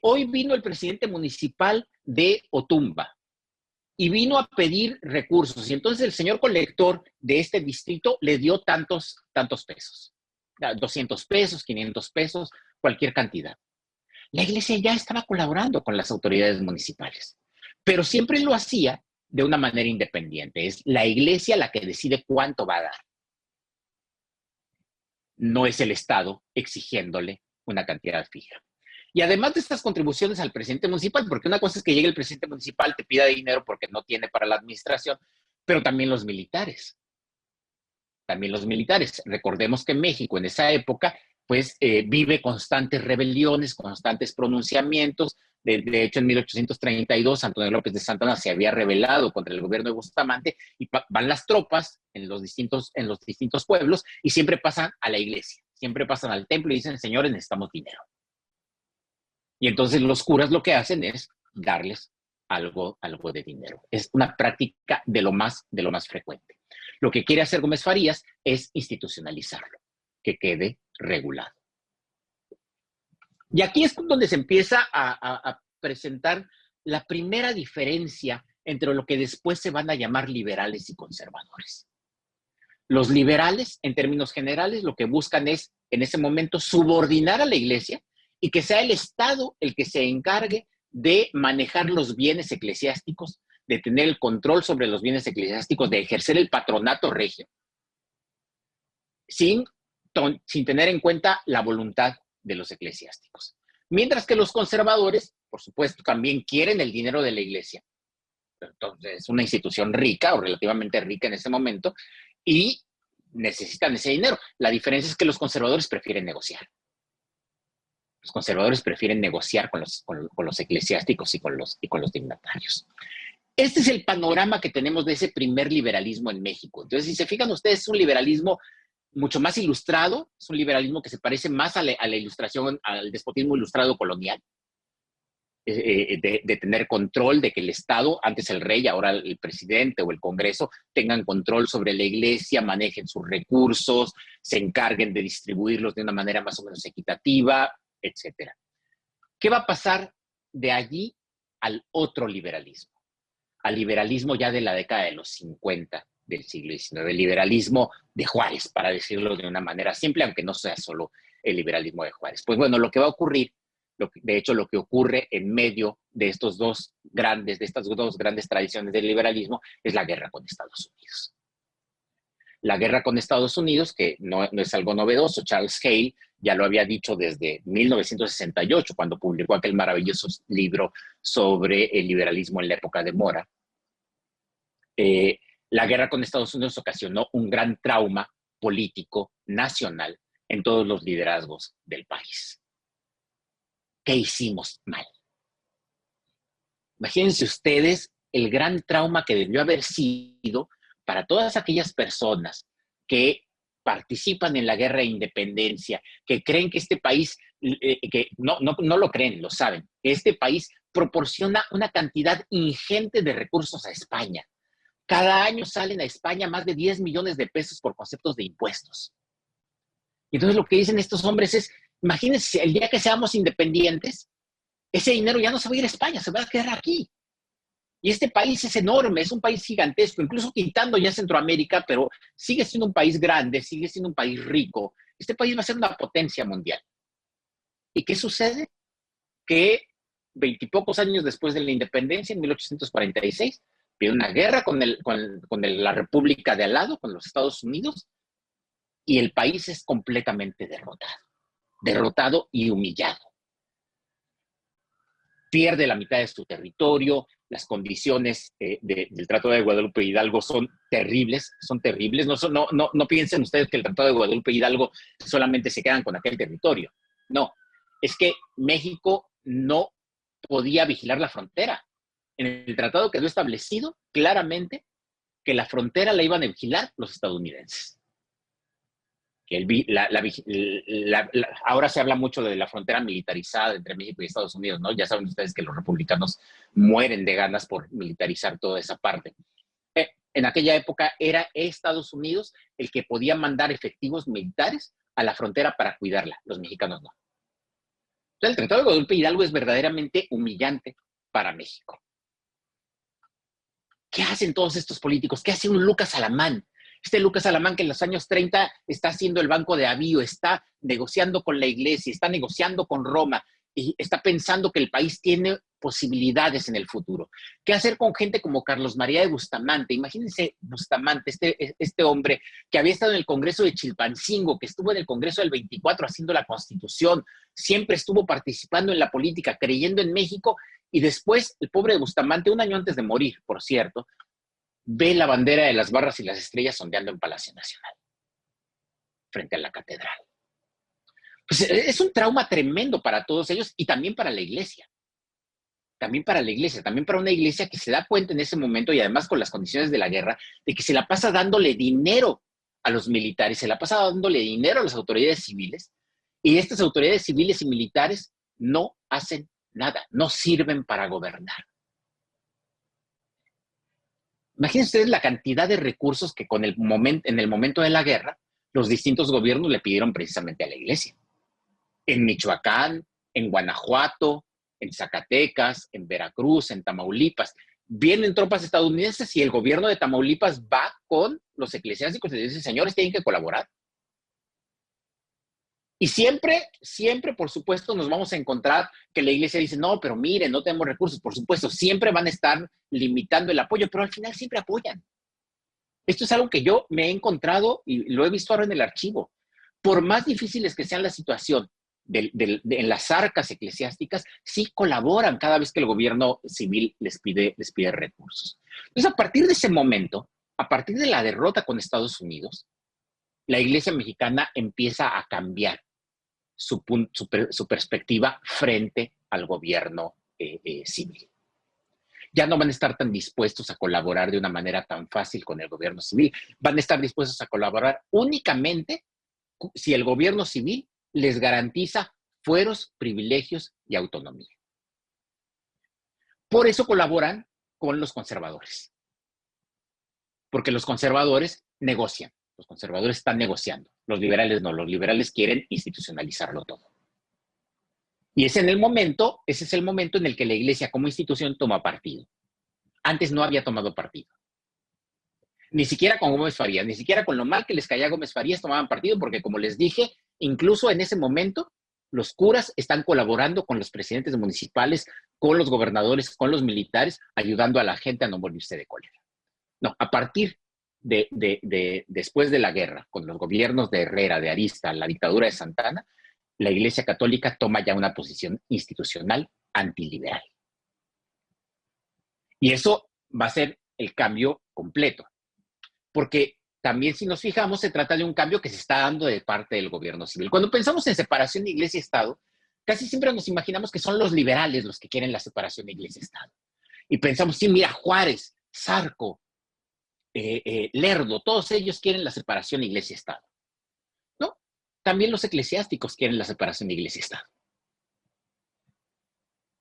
hoy vino el presidente municipal de Otumba y vino a pedir recursos. Y entonces el señor colector de este distrito le dio tantos pesos. 200 pesos, 500 pesos, cualquier cantidad. La iglesia ya estaba colaborando con las autoridades municipales, pero siempre lo hacía de una manera independiente. Es la iglesia la que decide cuánto va a dar. No es el Estado exigiéndole una cantidad fija. Y además de estas contribuciones al presidente municipal, porque una cosa es que llegue el presidente municipal, te pida dinero porque no tiene para la administración, pero también los militares. También los militares. Recordemos que México en esa época, pues, vive constantes rebeliones, constantes pronunciamientos. De hecho, en 1832, Antonio López de Santana se había rebelado contra el gobierno de Bustamante y van las tropas en los distintos pueblos y siempre pasan a la iglesia, siempre pasan al templo y dicen, señores, necesitamos dinero. Y entonces los curas lo que hacen es darles algo de dinero. Es una práctica de lo más frecuente. Lo que quiere hacer Gómez Farías es institucionalizarlo, que quede regulado. Y aquí es donde se empieza a presentar la primera diferencia entre lo que después se van a llamar liberales y conservadores. Los liberales, en términos generales, lo que buscan es, en ese momento, subordinar a la iglesia y que sea el Estado el que se encargue de manejar los bienes eclesiásticos, de tener el control sobre los bienes eclesiásticos, de ejercer el patronato regio, sin tener en cuenta la voluntad de los eclesiásticos. Mientras que los conservadores, por supuesto, también quieren el dinero de la iglesia. Entonces, es una institución rica o relativamente rica en ese momento y necesitan ese dinero. La diferencia es que los conservadores prefieren negociar. Los conservadores prefieren negociar con los eclesiásticos y con los dignatarios. Este es el panorama que tenemos de ese primer liberalismo en México. Entonces, si se fijan ustedes, es un liberalismo mucho más ilustrado, es un liberalismo que se parece más a la ilustración, al despotismo ilustrado colonial, de tener control, de que el Estado, antes el rey, ahora el presidente o el Congreso, tengan control sobre la iglesia, manejen sus recursos, se encarguen de distribuirlos de una manera más o menos equitativa, etc. ¿Qué va a pasar de allí al otro liberalismo? Al liberalismo ya de la década de los 50 del siglo XIX, el liberalismo de Juárez, para decirlo de una manera simple, aunque no sea solo el liberalismo de Juárez. Pues bueno, lo que va a ocurrir, de hecho lo que ocurre en medio de estas dos grandes tradiciones del liberalismo es la guerra con Estados Unidos. La guerra con Estados Unidos, que no es algo novedoso, Charles Hale ya lo había dicho desde 1968, cuando publicó aquel maravilloso libro sobre el liberalismo en la época de Mora. La guerra con Estados Unidos ocasionó un gran trauma político nacional en todos los liderazgos del país. ¿Qué hicimos mal? Imagínense ustedes el gran trauma que debió haber sido para todas aquellas personas que participan en la guerra de independencia, que creen que este país, que no lo creen, lo saben, que este país proporciona una cantidad ingente de recursos a España. Cada año salen a España más de 10 millones de pesos por conceptos de impuestos. Y entonces lo que dicen estos hombres es, imagínense, el día que seamos independientes, ese dinero ya no se va a ir a España, se va a quedar aquí. Y este país es enorme, es un país gigantesco, incluso quitando ya Centroamérica, pero sigue siendo un país grande, sigue siendo un país rico. Este país va a ser una potencia mundial. ¿Y qué sucede? Que 20 y pocos años después de la independencia, en 1846, viene una guerra con la República de al lado, con los Estados Unidos, y el país es completamente derrotado y humillado. Pierde la mitad de su territorio, las condiciones del Tratado de Guadalupe Hidalgo son terribles. No piensen ustedes que el Tratado de Guadalupe Hidalgo solamente se quedan con aquel territorio. No, es que México no podía vigilar la frontera. En el tratado quedó establecido claramente que la frontera la iban a vigilar los estadounidenses. Ahora se habla mucho de la frontera militarizada entre México y Estados Unidos, ¿no? Ya saben ustedes que los republicanos mueren de ganas por militarizar toda esa parte. En aquella época era Estados Unidos el que podía mandar efectivos militares a la frontera para cuidarla, los mexicanos no. Entonces el Tratado de Guadalupe Hidalgo es verdaderamente humillante para México. ¿Qué hacen todos estos políticos? ¿Qué hace un Lucas Alamán? Este Lucas Alamán que en los años 30 está haciendo el Banco de Avío, está negociando con la iglesia, está negociando con Roma y está pensando que el país tiene posibilidades en el futuro. ¿Qué hacer con gente como Carlos María de Bustamante? Imagínense Bustamante, este hombre que había estado en el Congreso de Chilpancingo, que estuvo en el Congreso del 24 haciendo la Constitución, siempre estuvo participando en la política, creyendo en México, y después el pobre de Bustamante, un año antes de morir, por cierto, ve la bandera de las barras y las estrellas ondeando en Palacio Nacional, frente a la catedral. Pues es un trauma tremendo para todos ellos y también para la iglesia. También para la iglesia, también para una iglesia que se da cuenta en ese momento, y además con las condiciones de la guerra, de que se la pasa dándole dinero a los militares, se la pasa dándole dinero a las autoridades civiles, y estas autoridades civiles y militares no hacen nada, no sirven para gobernar. Imagínense ustedes la cantidad de recursos que en el momento de la guerra, los distintos gobiernos le pidieron precisamente a la iglesia. En Michoacán, en Guanajuato, en Zacatecas, en Veracruz, en Tamaulipas. Vienen tropas estadounidenses y el gobierno de Tamaulipas va con los eclesiásticos y dice, señores, tienen que colaborar. Y siempre, por supuesto, nos vamos a encontrar que la iglesia dice, no, pero miren, no tenemos recursos. Por supuesto, siempre van a estar limitando el apoyo, pero al final siempre apoyan. Esto es algo que yo me he encontrado y lo he visto ahora en el archivo. Por más difíciles que sean la situación en las arcas eclesiásticas, sí colaboran cada vez que el gobierno civil les pide recursos. Entonces, a partir de ese momento, a partir de la derrota con Estados Unidos, la iglesia mexicana empieza a cambiar su perspectiva frente al gobierno civil. Ya no van a estar tan dispuestos a colaborar de una manera tan fácil con el gobierno civil. Van a estar dispuestos a colaborar únicamente si el gobierno civil les garantiza fueros, privilegios y autonomía. Por eso colaboran con los conservadores. Porque los conservadores negocian. Los conservadores están negociando. Los liberales no. Los liberales quieren institucionalizarlo todo. Y ese es el momento en el que la iglesia como institución toma partido. Antes no había tomado partido. Ni siquiera con Gómez Farías, ni siquiera con lo mal que les caía a Gómez Farías tomaban partido, porque como les dije, Incluso en ese momento, los curas están colaborando con los presidentes municipales, con los gobernadores, con los militares, ayudando a la gente a no morirse de cólera. No, a partir después de la guerra, con los gobiernos de Herrera, de Arista, la dictadura de Santana, la Iglesia Católica toma ya una posición institucional antiliberal. Y eso va a ser el cambio completo. Porque también, si nos fijamos, se trata de un cambio que se está dando de parte del gobierno civil. Cuando pensamos en separación de Iglesia y Estado, casi siempre nos imaginamos que son los liberales los que quieren la separación de Iglesia y Estado. Y pensamos, sí, mira, Juárez, Zarco, Lerdo, todos ellos quieren la separación de Iglesia y Estado. ¿No? También los eclesiásticos quieren la separación de Iglesia y Estado.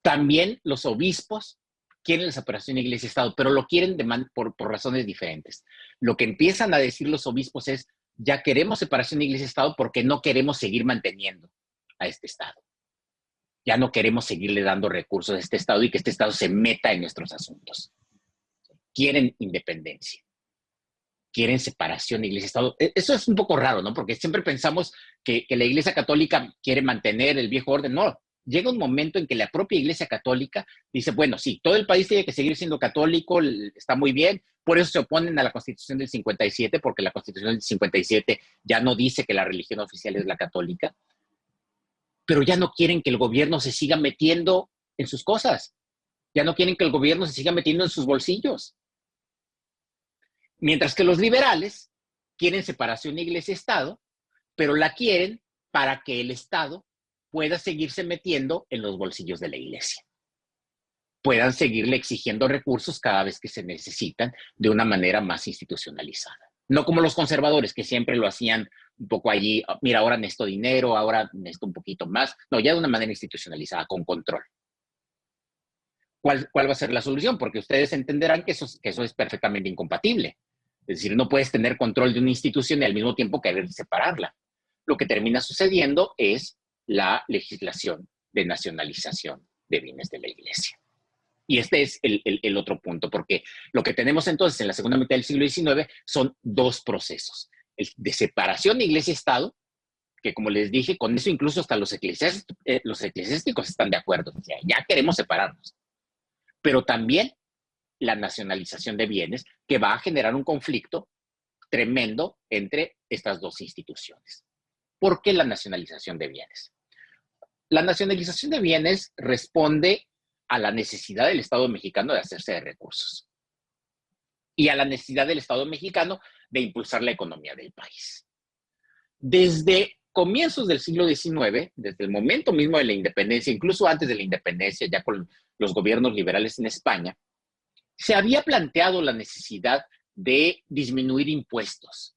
También los obispos quieren la separación de Iglesia y Estado, pero lo quieren por razones diferentes. Lo que empiezan a decir los obispos es, ya queremos separación de Iglesia y Estado porque no queremos seguir manteniendo a este Estado. Ya no queremos seguirle dando recursos a este Estado y que este Estado se meta en nuestros asuntos. Quieren independencia. Quieren separación de Iglesia y Estado. Eso es un poco raro, ¿no? Porque siempre pensamos que la Iglesia Católica quiere mantener el viejo orden. No, llega un momento en que la propia Iglesia Católica dice, bueno, sí, todo el país tiene que seguir siendo católico, está muy bien, por eso se oponen a la Constitución del 57, porque la Constitución del 57 ya no dice que la religión oficial es la católica, pero ya no quieren que el gobierno se siga metiendo en sus cosas, ya no quieren que el gobierno se siga metiendo en sus bolsillos. Mientras que los liberales quieren separación de Iglesia y Estado, pero la quieren para que el Estado pueda seguirse metiendo en los bolsillos de la Iglesia. Puedan seguirle exigiendo recursos cada vez que se necesitan de una manera más institucionalizada. No como los conservadores, que siempre lo hacían un poco allí, mira, ahora necesito dinero, ahora necesito un poquito más. No, ya de una manera institucionalizada, con control. ¿Cuál va a ser la solución? Porque ustedes entenderán que eso es perfectamente incompatible. Es decir, no puedes tener control de una institución y al mismo tiempo querer separarla. Lo que termina sucediendo es la legislación de nacionalización de bienes de la Iglesia. Y este es el otro punto, porque lo que tenemos entonces en la segunda mitad del siglo XIX son dos procesos. El de separación de Iglesia y Estado, que como les dije, con eso incluso hasta los eclesiásticos están de acuerdo. O sea, ya queremos separarnos. Pero también la nacionalización de bienes, que va a generar un conflicto tremendo entre estas dos instituciones. ¿Por qué la nacionalización de bienes? La nacionalización de bienes responde a la necesidad del Estado mexicano de hacerse de recursos y a la necesidad del Estado mexicano de impulsar la economía del país. Desde comienzos del siglo XIX, desde el momento mismo de la independencia, incluso antes de la independencia, ya con los gobiernos liberales en España, se había planteado la necesidad de disminuir impuestos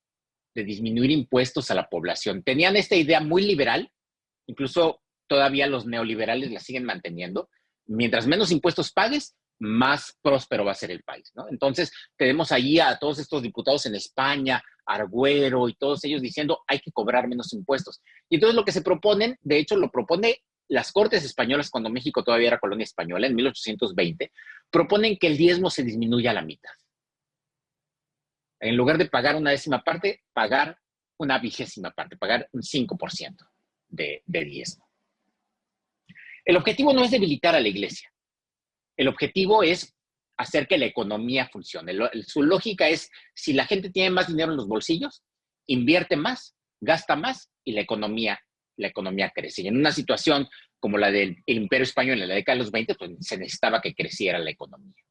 a la población. Tenían esta idea muy liberal, incluso todavía los neoliberales la siguen manteniendo. Mientras menos impuestos pagues, más próspero va a ser el país, ¿no? Entonces, tenemos allí a todos estos diputados en España, Argüero y todos ellos diciendo hay que cobrar menos impuestos. Y entonces lo que se proponen, de hecho lo propone las Cortes Españolas cuando México todavía era colonia española, en 1820, proponen que el diezmo se disminuya a la mitad. En lugar de pagar una décima parte, pagar una vigésima parte, pagar un 5% de diezmo. El objetivo no es debilitar a la Iglesia. El objetivo es hacer que la economía funcione. Su lógica es, si la gente tiene más dinero en los bolsillos, invierte más, gasta más y la economía crece. Y en una situación como la del Imperio Español en la década de los 20, pues se necesitaba que creciera la economía.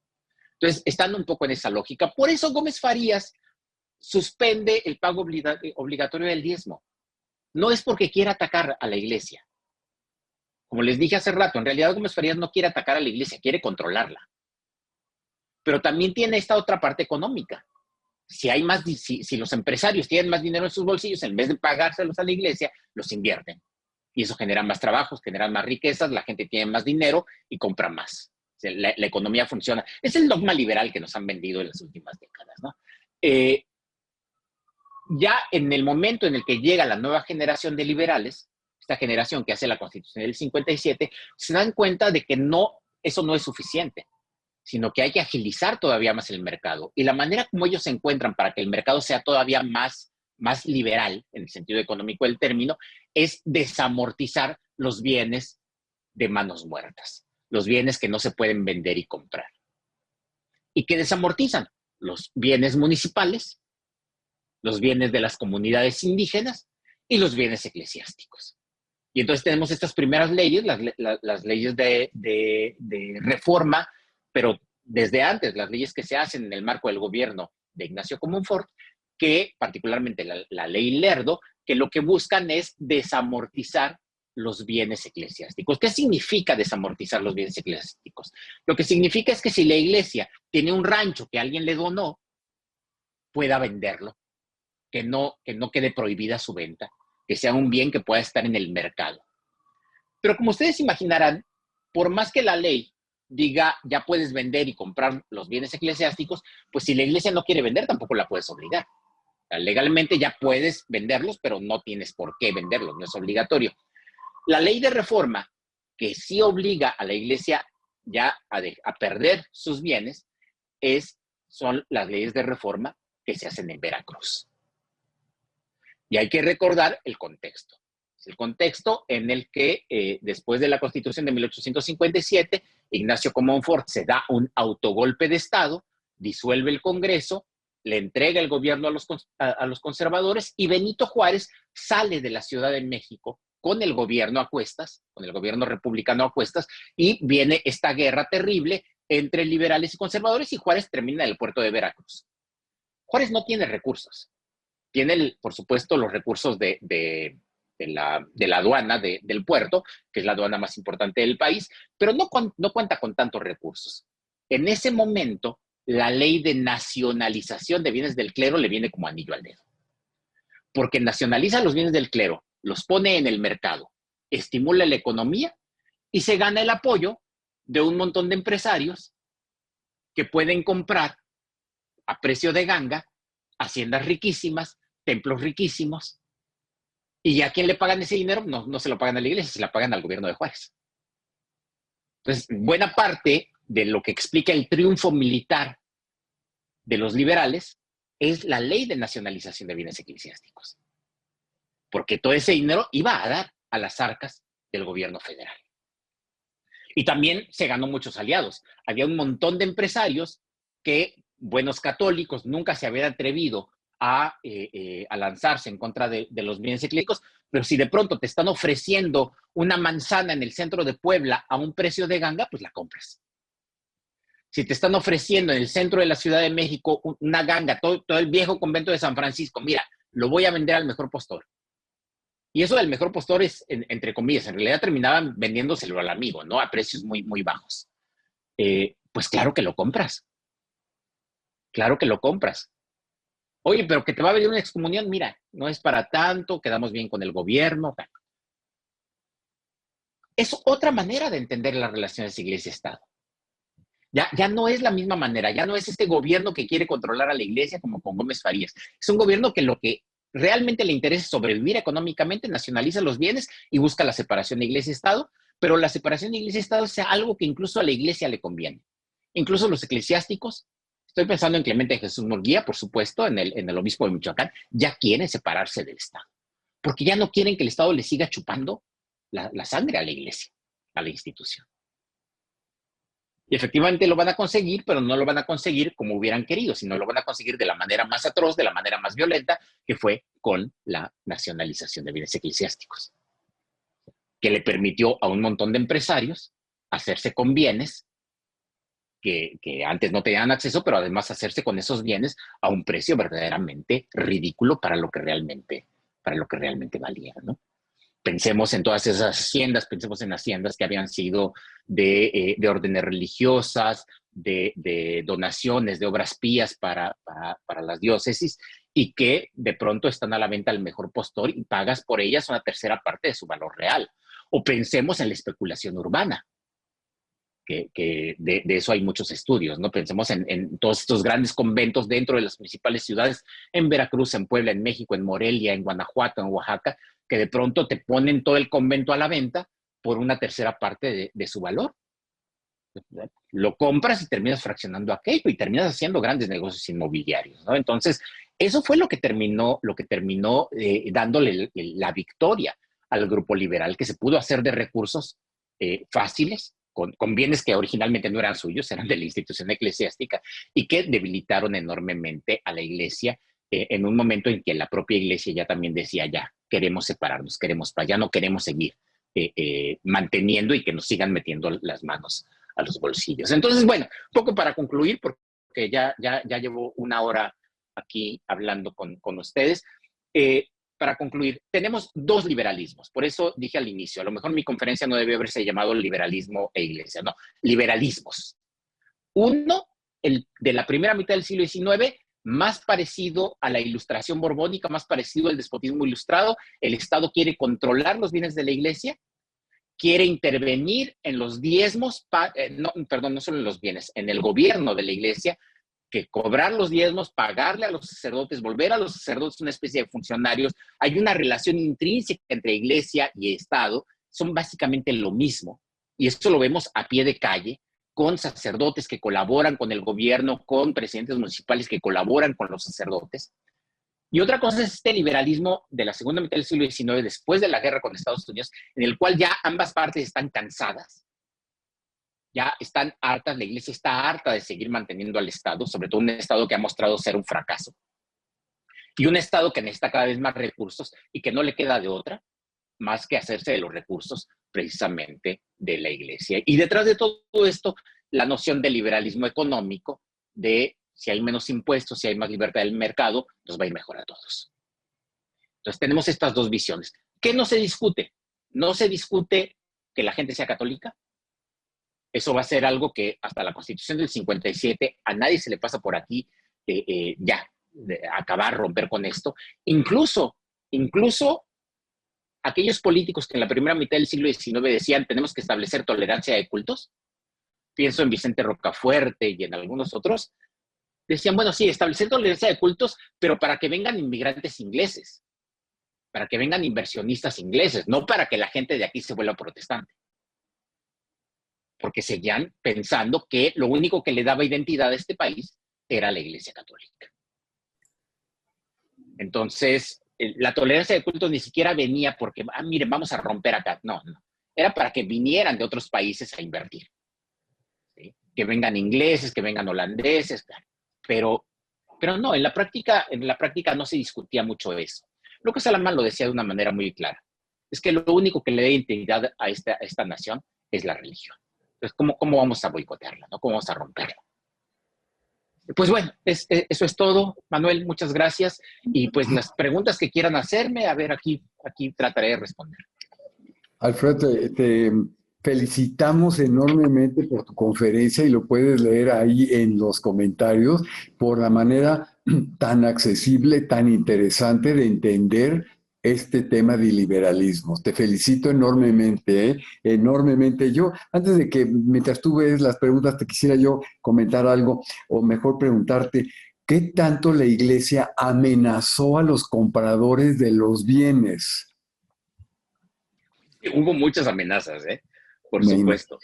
Entonces, estando un poco en esa lógica, por eso Gómez Farías suspende el pago obligatorio del diezmo. No es porque quiera atacar a la Iglesia. Como les dije hace rato, en realidad Gómez Farías no quiere atacar a la Iglesia, quiere controlarla. Pero también tiene esta otra parte económica. Si los empresarios tienen más dinero en sus bolsillos, en vez de pagárselos a la Iglesia, los invierten. Y eso genera más trabajos, genera más riquezas, la gente tiene más dinero y compra más. O sea, la economía funciona. Es el dogma liberal que nos han vendido en las últimas décadas, ¿no? Ya en el momento en el que llega la nueva generación de liberales, esta generación que hace la Constitución del 57, se dan cuenta de que eso no es suficiente, sino que hay que agilizar todavía más el mercado. Y la manera como ellos se encuentran para que el mercado sea todavía más más liberal, en el sentido económico del término, es desamortizar los bienes de manos muertas, los bienes que no se pueden vender y comprar. ¿Y que desamortizan? Los bienes municipales, los bienes de las comunidades indígenas y los bienes eclesiásticos. Y entonces tenemos estas primeras leyes, las leyes de reforma, pero desde antes, las leyes que se hacen en el marco del gobierno de Ignacio Comonfort, que particularmente la ley Lerdo, que lo que buscan es desamortizar los bienes eclesiásticos. ¿Qué significa desamortizar los bienes eclesiásticos? Lo que significa es que si la iglesia tiene un rancho que alguien le donó, pueda venderlo, que no quede prohibida su venta, que sea un bien que pueda estar en el mercado. Pero como ustedes imaginarán, por más que la ley diga ya puedes vender y comprar los bienes eclesiásticos, pues si la iglesia no quiere vender, tampoco la puedes obligar. Legalmente ya puedes venderlos, pero no tienes por qué venderlos, no es obligatorio. La ley de reforma, que sí obliga a la iglesia ya a perder sus bienes, son las leyes de reforma que se hacen en Veracruz. Y hay que recordar el contexto. Es el contexto en el que después de la Constitución de 1857, Ignacio Comonfort se da un autogolpe de Estado, disuelve el Congreso, le entrega el gobierno a los conservadores y Benito Juárez sale de la Ciudad de México con el gobierno a cuestas, con el gobierno republicano a cuestas, y viene esta guerra terrible entre liberales y conservadores y Juárez termina en el puerto de Veracruz. Juárez no tiene recursos. Tiene, por supuesto, los recursos de la aduana del puerto, que es la aduana más importante del país, pero no cuenta con tantos recursos. En ese momento, la ley de nacionalización de bienes del clero le viene como anillo al dedo. Porque nacionaliza los bienes del clero, los pone en el mercado, estimula la economía y se gana el apoyo de un montón de empresarios que pueden comprar a precio de ganga haciendas riquísimas, templos riquísimos, y ¿a quién le pagan ese dinero? No se lo pagan a la iglesia, se la pagan al gobierno de Juárez. Entonces, buena parte de lo que explica el triunfo militar de los liberales es la ley de nacionalización de bienes eclesiásticos, porque todo ese dinero iba a dar a las arcas del gobierno federal. Y también se ganó muchos aliados. Había un montón de empresarios que, buenos católicos, nunca se habían atrevido a lanzarse en contra de los bienes eclesiásticos, pero si de pronto te están ofreciendo una manzana en el centro de Puebla a un precio de ganga, pues la compras. Si te están ofreciendo en el centro de la Ciudad de México una ganga, todo el viejo convento de San Francisco, mira, lo voy a vender al mejor postor. Y eso del mejor postor es, entre comillas, en realidad terminaban vendiéndoselo al amigo, ¿no? A precios muy, muy bajos. Pues claro que lo compras. Claro que lo compras. Oye, pero que te va a venir una excomunión, mira, no es para tanto, quedamos bien con el gobierno. Es otra manera de entender las relaciones iglesia-estado. Ya no es la misma manera, ya no es este gobierno que quiere controlar a la iglesia como con Gómez Farías. Es un gobierno que lo que realmente le interesa es sobrevivir económicamente, nacionaliza los bienes y busca la separación de iglesia-estado, pero la separación de iglesia-estado es algo que incluso a la iglesia le conviene. Incluso los eclesiásticos, estoy pensando en Clemente Jesús Murguía, por supuesto, en el obispo de Michoacán, ya quieren separarse del Estado, porque ya no quieren que el Estado le siga chupando la sangre a la iglesia, a la institución. Y efectivamente lo van a conseguir, pero no lo van a conseguir como hubieran querido, sino lo van a conseguir de la manera más atroz, de la manera más violenta, que fue con la nacionalización de bienes eclesiásticos, que le permitió a un montón de empresarios hacerse con bienes que antes no tenían acceso, pero además hacerse con esos bienes a un precio verdaderamente ridículo para lo que realmente valía, ¿no? Pensemos en todas esas haciendas, pensemos en haciendas que habían sido de órdenes religiosas, de donaciones, de obras pías para las diócesis, y que de pronto están a la venta al mejor postor y pagas por ellas una tercera parte de su valor real. O pensemos en la especulación urbana, que de eso hay muchos estudios, ¿no? Pensemos en todos estos grandes conventos dentro de las principales ciudades, en Veracruz, en Puebla, en México, en Morelia, en Guanajuato, en Oaxaca, que de pronto te ponen todo el convento a la venta por una tercera parte de su valor. Lo compras y terminas fraccionando aquello y terminas haciendo grandes negocios inmobiliarios, ¿no? Entonces, eso fue lo que terminó dándole la victoria al grupo liberal, que se pudo hacer de recursos fáciles, con bienes que originalmente no eran suyos, eran de la institución eclesiástica, y que debilitaron enormemente a la iglesia en un momento en que la propia iglesia ya también decía, ya, queremos separarnos, ya no queremos seguir manteniendo y que nos sigan metiendo las manos a los bolsillos. Entonces, bueno, poco para concluir, porque ya llevo una hora aquí hablando con ustedes. Para concluir, tenemos dos liberalismos. Por eso dije al inicio, a lo mejor mi conferencia no debe haberse llamado liberalismo e iglesia, no, liberalismos. Uno, el de la primera mitad del siglo XIX, más parecido a la ilustración borbónica, más parecido al despotismo ilustrado. El Estado quiere controlar los bienes de la iglesia, quiere intervenir en los diezmos, no solo en los bienes, en el gobierno de la iglesia, que cobrar los diezmos, pagarle a los sacerdotes, volver a los sacerdotes una especie de funcionarios. Hay una relación intrínseca entre iglesia y Estado, son básicamente lo mismo. Y esto lo vemos a pie de calle, con sacerdotes que colaboran con el gobierno, con presidentes municipales que colaboran con los sacerdotes. Y otra cosa es este liberalismo de la segunda mitad del siglo XIX, después de la guerra con Estados Unidos, en el cual ya ambas partes están cansadas, ya están hartas, la iglesia está harta de seguir manteniendo al Estado, sobre todo un Estado que ha mostrado ser un fracaso, y un Estado que necesita cada vez más recursos y que no le queda de otra más que hacerse de los recursos precisamente de la iglesia. Y detrás de todo esto, la noción de liberalismo económico, de si hay menos impuestos, si hay más libertad del mercado, nos va a ir mejor a todos. Entonces tenemos estas dos visiones. ¿Qué no se discute? No se discute que la gente sea católica. Eso va a ser algo que hasta la Constitución del 57 a nadie se le pasa por aquí acabar, romper con esto. Incluso aquellos políticos que en la primera mitad del siglo XIX decían tenemos que establecer tolerancia de cultos, pienso en Vicente Rocafuerte y en algunos otros, decían, bueno, sí, establecer tolerancia de cultos, pero para que vengan inmigrantes ingleses, para que vengan inversionistas ingleses, no para que la gente de aquí se vuelva protestante. Porque seguían pensando que lo único que le daba identidad a este país era la Iglesia Católica. Entonces, la tolerancia de cultos ni siquiera venía porque, miren, vamos a romper acá. No. Era para que vinieran de otros países a invertir. ¿Sí? Que vengan ingleses, que vengan holandeses, pero no, en la práctica no se discutía mucho eso. Lucas Alamán lo decía de una manera muy clara. Es que lo único que le da identidad a esta nación es la religión. Entonces, ¿cómo vamos a boicotearla? ¿No? ¿Cómo vamos a romperla? Pues bueno, eso es todo. Manuel, muchas gracias. Y pues las preguntas que quieran hacerme, a ver, aquí trataré de responder. Alfredo, te felicitamos enormemente por tu conferencia y lo puedes leer ahí en los comentarios por la manera tan accesible, tan interesante de entender este tema de liberalismo. Te felicito enormemente, enormemente. Yo, antes de que, mientras tú ves las preguntas, te quisiera yo comentar algo, o mejor preguntarte, ¿qué tanto la iglesia amenazó a los compradores de los bienes? Hubo muchas amenazas, por supuesto.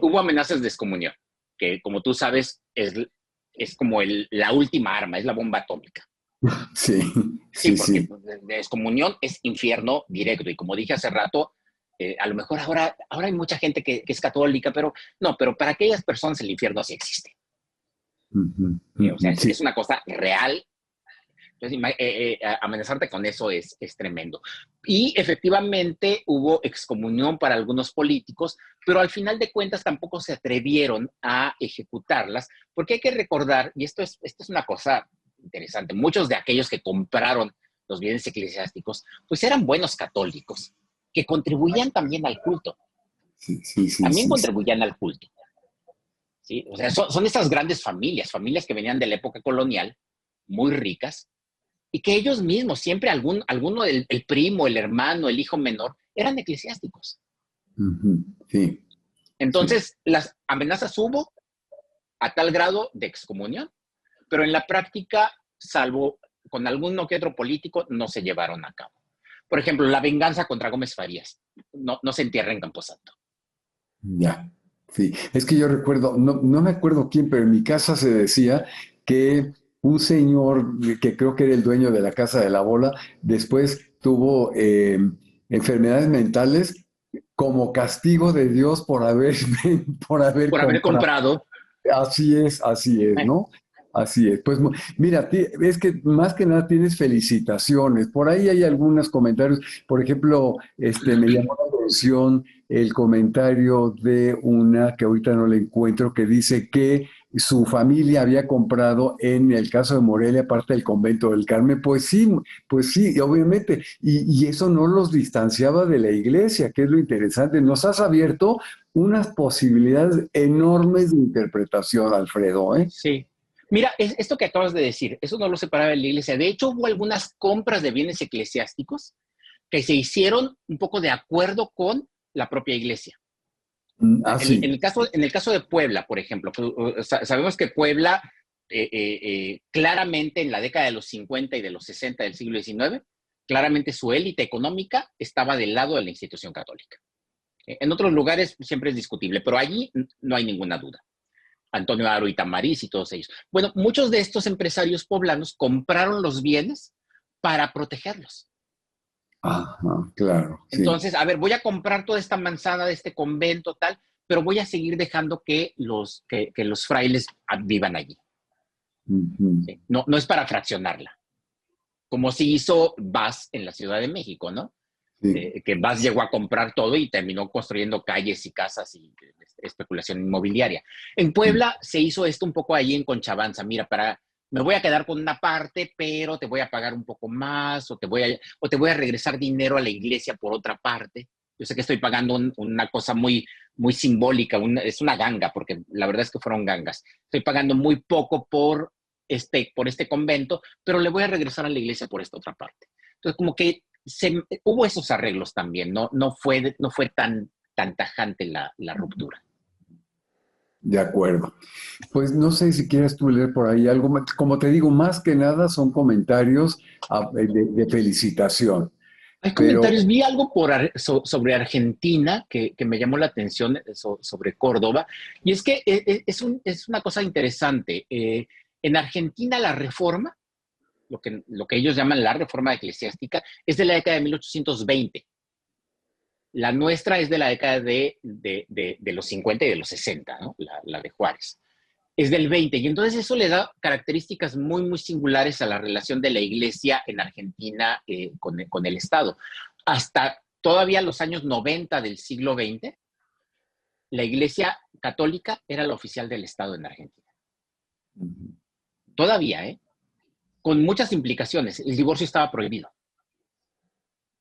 Hubo amenazas de excomunión, que como tú sabes es como la última arma, es la bomba atómica. Sí, porque de excomunión es infierno directo. Y como dije hace rato, a lo mejor ahora hay mucha gente que es católica, pero para aquellas personas el infierno sí existe. O sea, es una cosa real. Entonces, amenazarte con eso es tremendo. Y efectivamente hubo excomunión para algunos políticos, pero al final de cuentas tampoco se atrevieron a ejecutarlas, porque hay que recordar, y esto es una cosa interesante, muchos de aquellos que compraron los bienes eclesiásticos, pues eran buenos católicos, que contribuían también al culto. También contribuían al culto. ¿Sí? O sea, son estas grandes familias que venían de la época colonial, muy ricas, y que ellos mismos, siempre alguno, el primo, el hermano, el hijo menor, eran eclesiásticos. Sí. Entonces, las amenazas hubo a tal grado de excomunión, pero en la práctica, salvo con alguno que otro político, no se llevaron a cabo. Por ejemplo, la venganza contra Gómez Farías no se entierra en Camposanto. Ya. Sí, es que yo recuerdo, no me acuerdo quién, pero en mi casa se decía que un señor que creo que era el dueño de la casa de la bola, después tuvo enfermedades mentales como castigo de Dios por haber, por haber Por haber comprado. comprado. Así es, ¿no? Así es. Pues mira, es que más que nada tienes felicitaciones. Por ahí hay algunos comentarios. Por ejemplo, me llamó la atención el comentario de una que ahorita no le encuentro, que dice que su familia había comprado en el caso de Morelia parte del convento del Carmen. Pues sí, obviamente. Y eso no los distanciaba de la iglesia, que es lo interesante. Nos has abierto unas posibilidades enormes de interpretación, Alfredo, ¿eh? Sí. Mira, esto que acabas de decir, eso no lo separaba de la iglesia. De hecho, hubo algunas compras de bienes eclesiásticos que se hicieron un poco de acuerdo con la propia iglesia. Sí. En el caso de Puebla, por ejemplo, sabemos que Puebla, claramente en la década de los 50 y de los 60 del siglo XIX, claramente su élite económica estaba del lado de la institución católica. En otros lugares siempre es discutible, pero allí no hay ninguna duda. Antonio Aro y Tamariz y todos ellos. Bueno, muchos de estos empresarios poblanos compraron los bienes para protegerlos. Ajá, claro, sí. Entonces, a ver, voy a comprar toda esta manzana de este convento, tal, pero voy a seguir dejando que los frailes vivan allí. Ujú, ¿Sí? No, no es para fraccionarla, como se hizo Vaz en la Ciudad de México, ¿no? sí. Que Vaz llegó a comprar todo y terminó construyendo calles y casas y especulación inmobiliaria. En Puebla se hizo esto un poco ahí en Conchavanza. Mira, me voy a quedar con una parte, pero te voy a pagar un poco más o te voy a regresar dinero a la iglesia por otra parte. Yo sé que estoy pagando una cosa muy, muy simbólica, es una ganga, porque la verdad es que fueron gangas. Estoy pagando muy poco por este convento, pero le voy a regresar a la iglesia por esta otra parte. Entonces, como que hubo esos arreglos también, no fue tan tajante la ruptura. De acuerdo. Pues no sé si quieres tú leer por ahí algo. Como te digo, más que nada son comentarios de felicitación. Hay Pero, comentarios, vi algo sobre Argentina que me llamó la atención, sobre Córdoba, y es que es una cosa interesante. En Argentina la reforma, lo que ellos llaman la reforma eclesiástica, es de la década de 1820. La nuestra es de la década de los 50 y de los 60, ¿no? La de Juárez. Es del 20, y entonces eso le da características muy, muy singulares a la relación de la iglesia en Argentina con el Estado. Hasta todavía los años 90 del siglo XX, la iglesia católica era la oficial del Estado en Argentina. Todavía, ¿eh? Con muchas implicaciones. El divorcio estaba prohibido.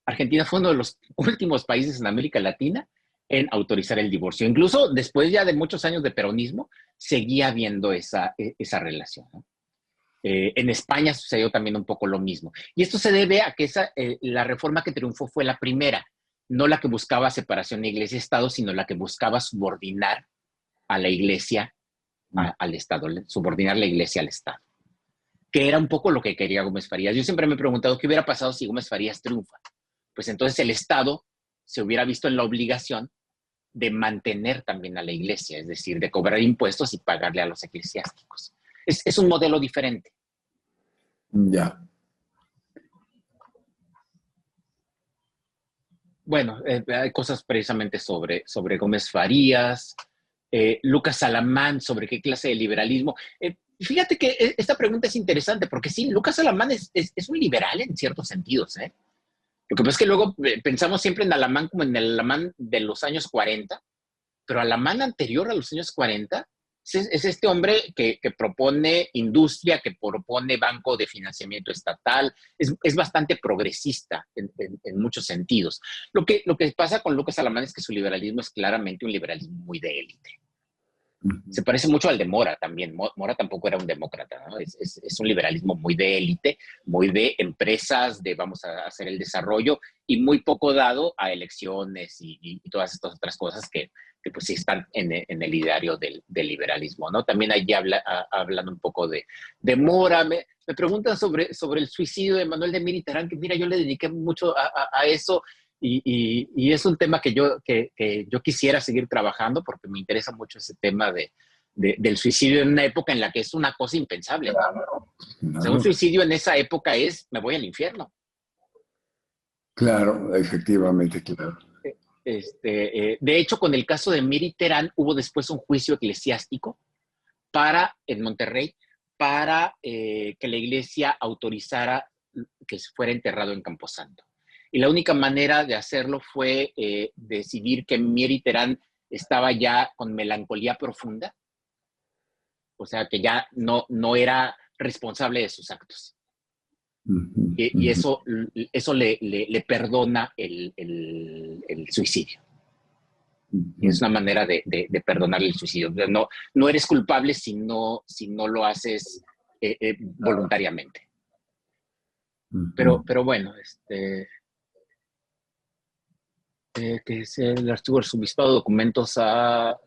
Argentina fue uno de los últimos países en América Latina en autorizar el divorcio. Incluso después ya de muchos años de peronismo, seguía habiendo esa relación, ¿no? En España sucedió también un poco lo mismo. Y esto se debe a que la reforma que triunfó fue la primera, no la que buscaba separación de iglesia-estado, sino la que buscaba subordinar a la iglesia al Estado, subordinar la iglesia al Estado, que era un poco lo que quería Gómez Farías. Yo siempre me he preguntado qué hubiera pasado si Gómez Farías triunfa. Pues entonces el Estado se hubiera visto en la obligación de mantener también a la iglesia, es decir, de cobrar impuestos y pagarle a los eclesiásticos. Es un modelo diferente. ya. Bueno, hay cosas precisamente sobre Gómez Farías, Lucas Alamán, sobre qué clase de liberalismo. Fíjate que esta pregunta es interesante, porque sí, Lucas Alamán es un liberal en ciertos sentidos, ¿eh? Lo que pasa es que luego pensamos siempre en Alamán como en el Alamán de los años 40, pero Alamán anterior a los años 40 es este hombre que propone industria, que propone banco de financiamiento estatal, es bastante progresista en muchos sentidos. Lo que pasa con Lucas Alamán es que su liberalismo es claramente un liberalismo muy de élite. Se parece mucho al de Mora también. Mora tampoco era un demócrata, ¿no? Es un liberalismo muy de élite, muy de empresas, de vamos a hacer el desarrollo y muy poco dado a elecciones y todas estas otras cosas que pues sí están en el ideario del liberalismo, ¿no? También allí hablan un poco de Mora. Me preguntan sobre el suicidio de Manuel de Miritarán, que mira, yo le dediqué mucho a eso. Y es un tema que yo quisiera seguir trabajando porque me interesa mucho ese tema del suicidio en una época en la que es una cosa impensable, ¿no? Claro, O sea, un claro. suicidio en esa época es, me voy al infierno. Claro, efectivamente, claro. De hecho, con el caso de Miri Terán hubo después un juicio eclesiástico en Monterrey para que la iglesia autorizara que se fuera enterrado en Camposanto. Y la única manera de hacerlo fue decidir que Miri Terán estaba ya con melancolía profunda, o sea, que ya no era responsable de sus actos. Ujú, Y ujú, eso le perdona el suicidio. Y es ujú, una manera de perdonar el suicidio. No eres culpable si no lo haces voluntariamente. ujú. Pero bueno, que es el archivo del subispado de documentos a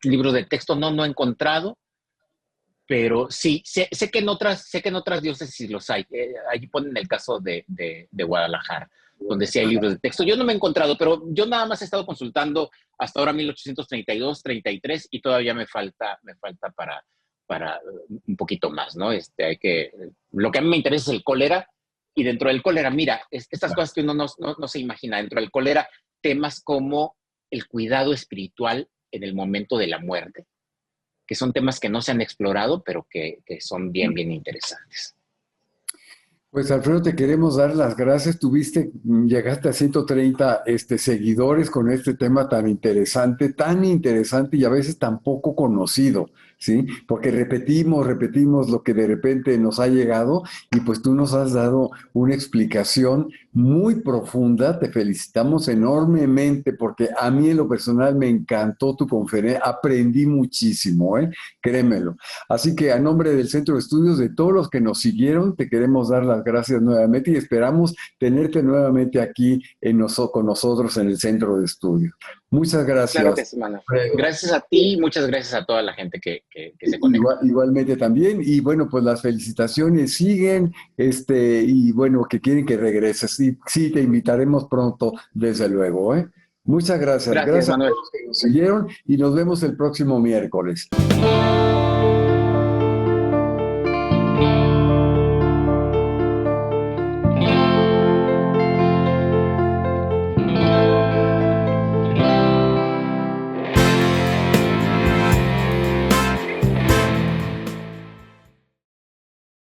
libros de texto, no he encontrado, pero sí, sé que en otras diócesis los hay. Allí ponen el caso de Guadalajara, donde sí hay libros de texto. Yo no me he encontrado, pero yo nada más he estado consultando hasta ahora 1832, 33 y todavía me falta para un poquito más, ¿no? Lo que a mí me interesa es el cólera y dentro del cólera, mira, estas cosas que uno no se imagina, dentro del cólera, temas como el cuidado espiritual en el momento de la muerte, que son temas que no se han explorado, pero que son bien, bien interesantes. Pues Alfredo, te queremos dar las gracias. Llegaste a 130 seguidores con este tema tan interesante y a veces tan poco conocido, ¿sí? Porque repetimos lo que de repente nos ha llegado y pues tú nos has dado una explicación muy profunda. Te felicitamos enormemente porque a mí en lo personal me encantó tu conferencia, aprendí muchísimo, ¿eh? Créemelo. Así que a nombre del Centro de Estudios, de todos los que nos siguieron, te queremos dar las gracias nuevamente y esperamos tenerte nuevamente aquí con nosotros en el Centro de Estudios. Muchas Claro que gracias. sí, Manuel. Alfredo. Gracias a ti y muchas gracias a toda la gente que se conecta. Igualmente también, y bueno, pues las felicitaciones siguen, y bueno, que quieren que regreses. Sí, sí, te invitaremos pronto, desde luego, ¿eh? Muchas gracias. Gracias, Gracias a Manuel. todos que nos siguieron y nos vemos el próximo miércoles.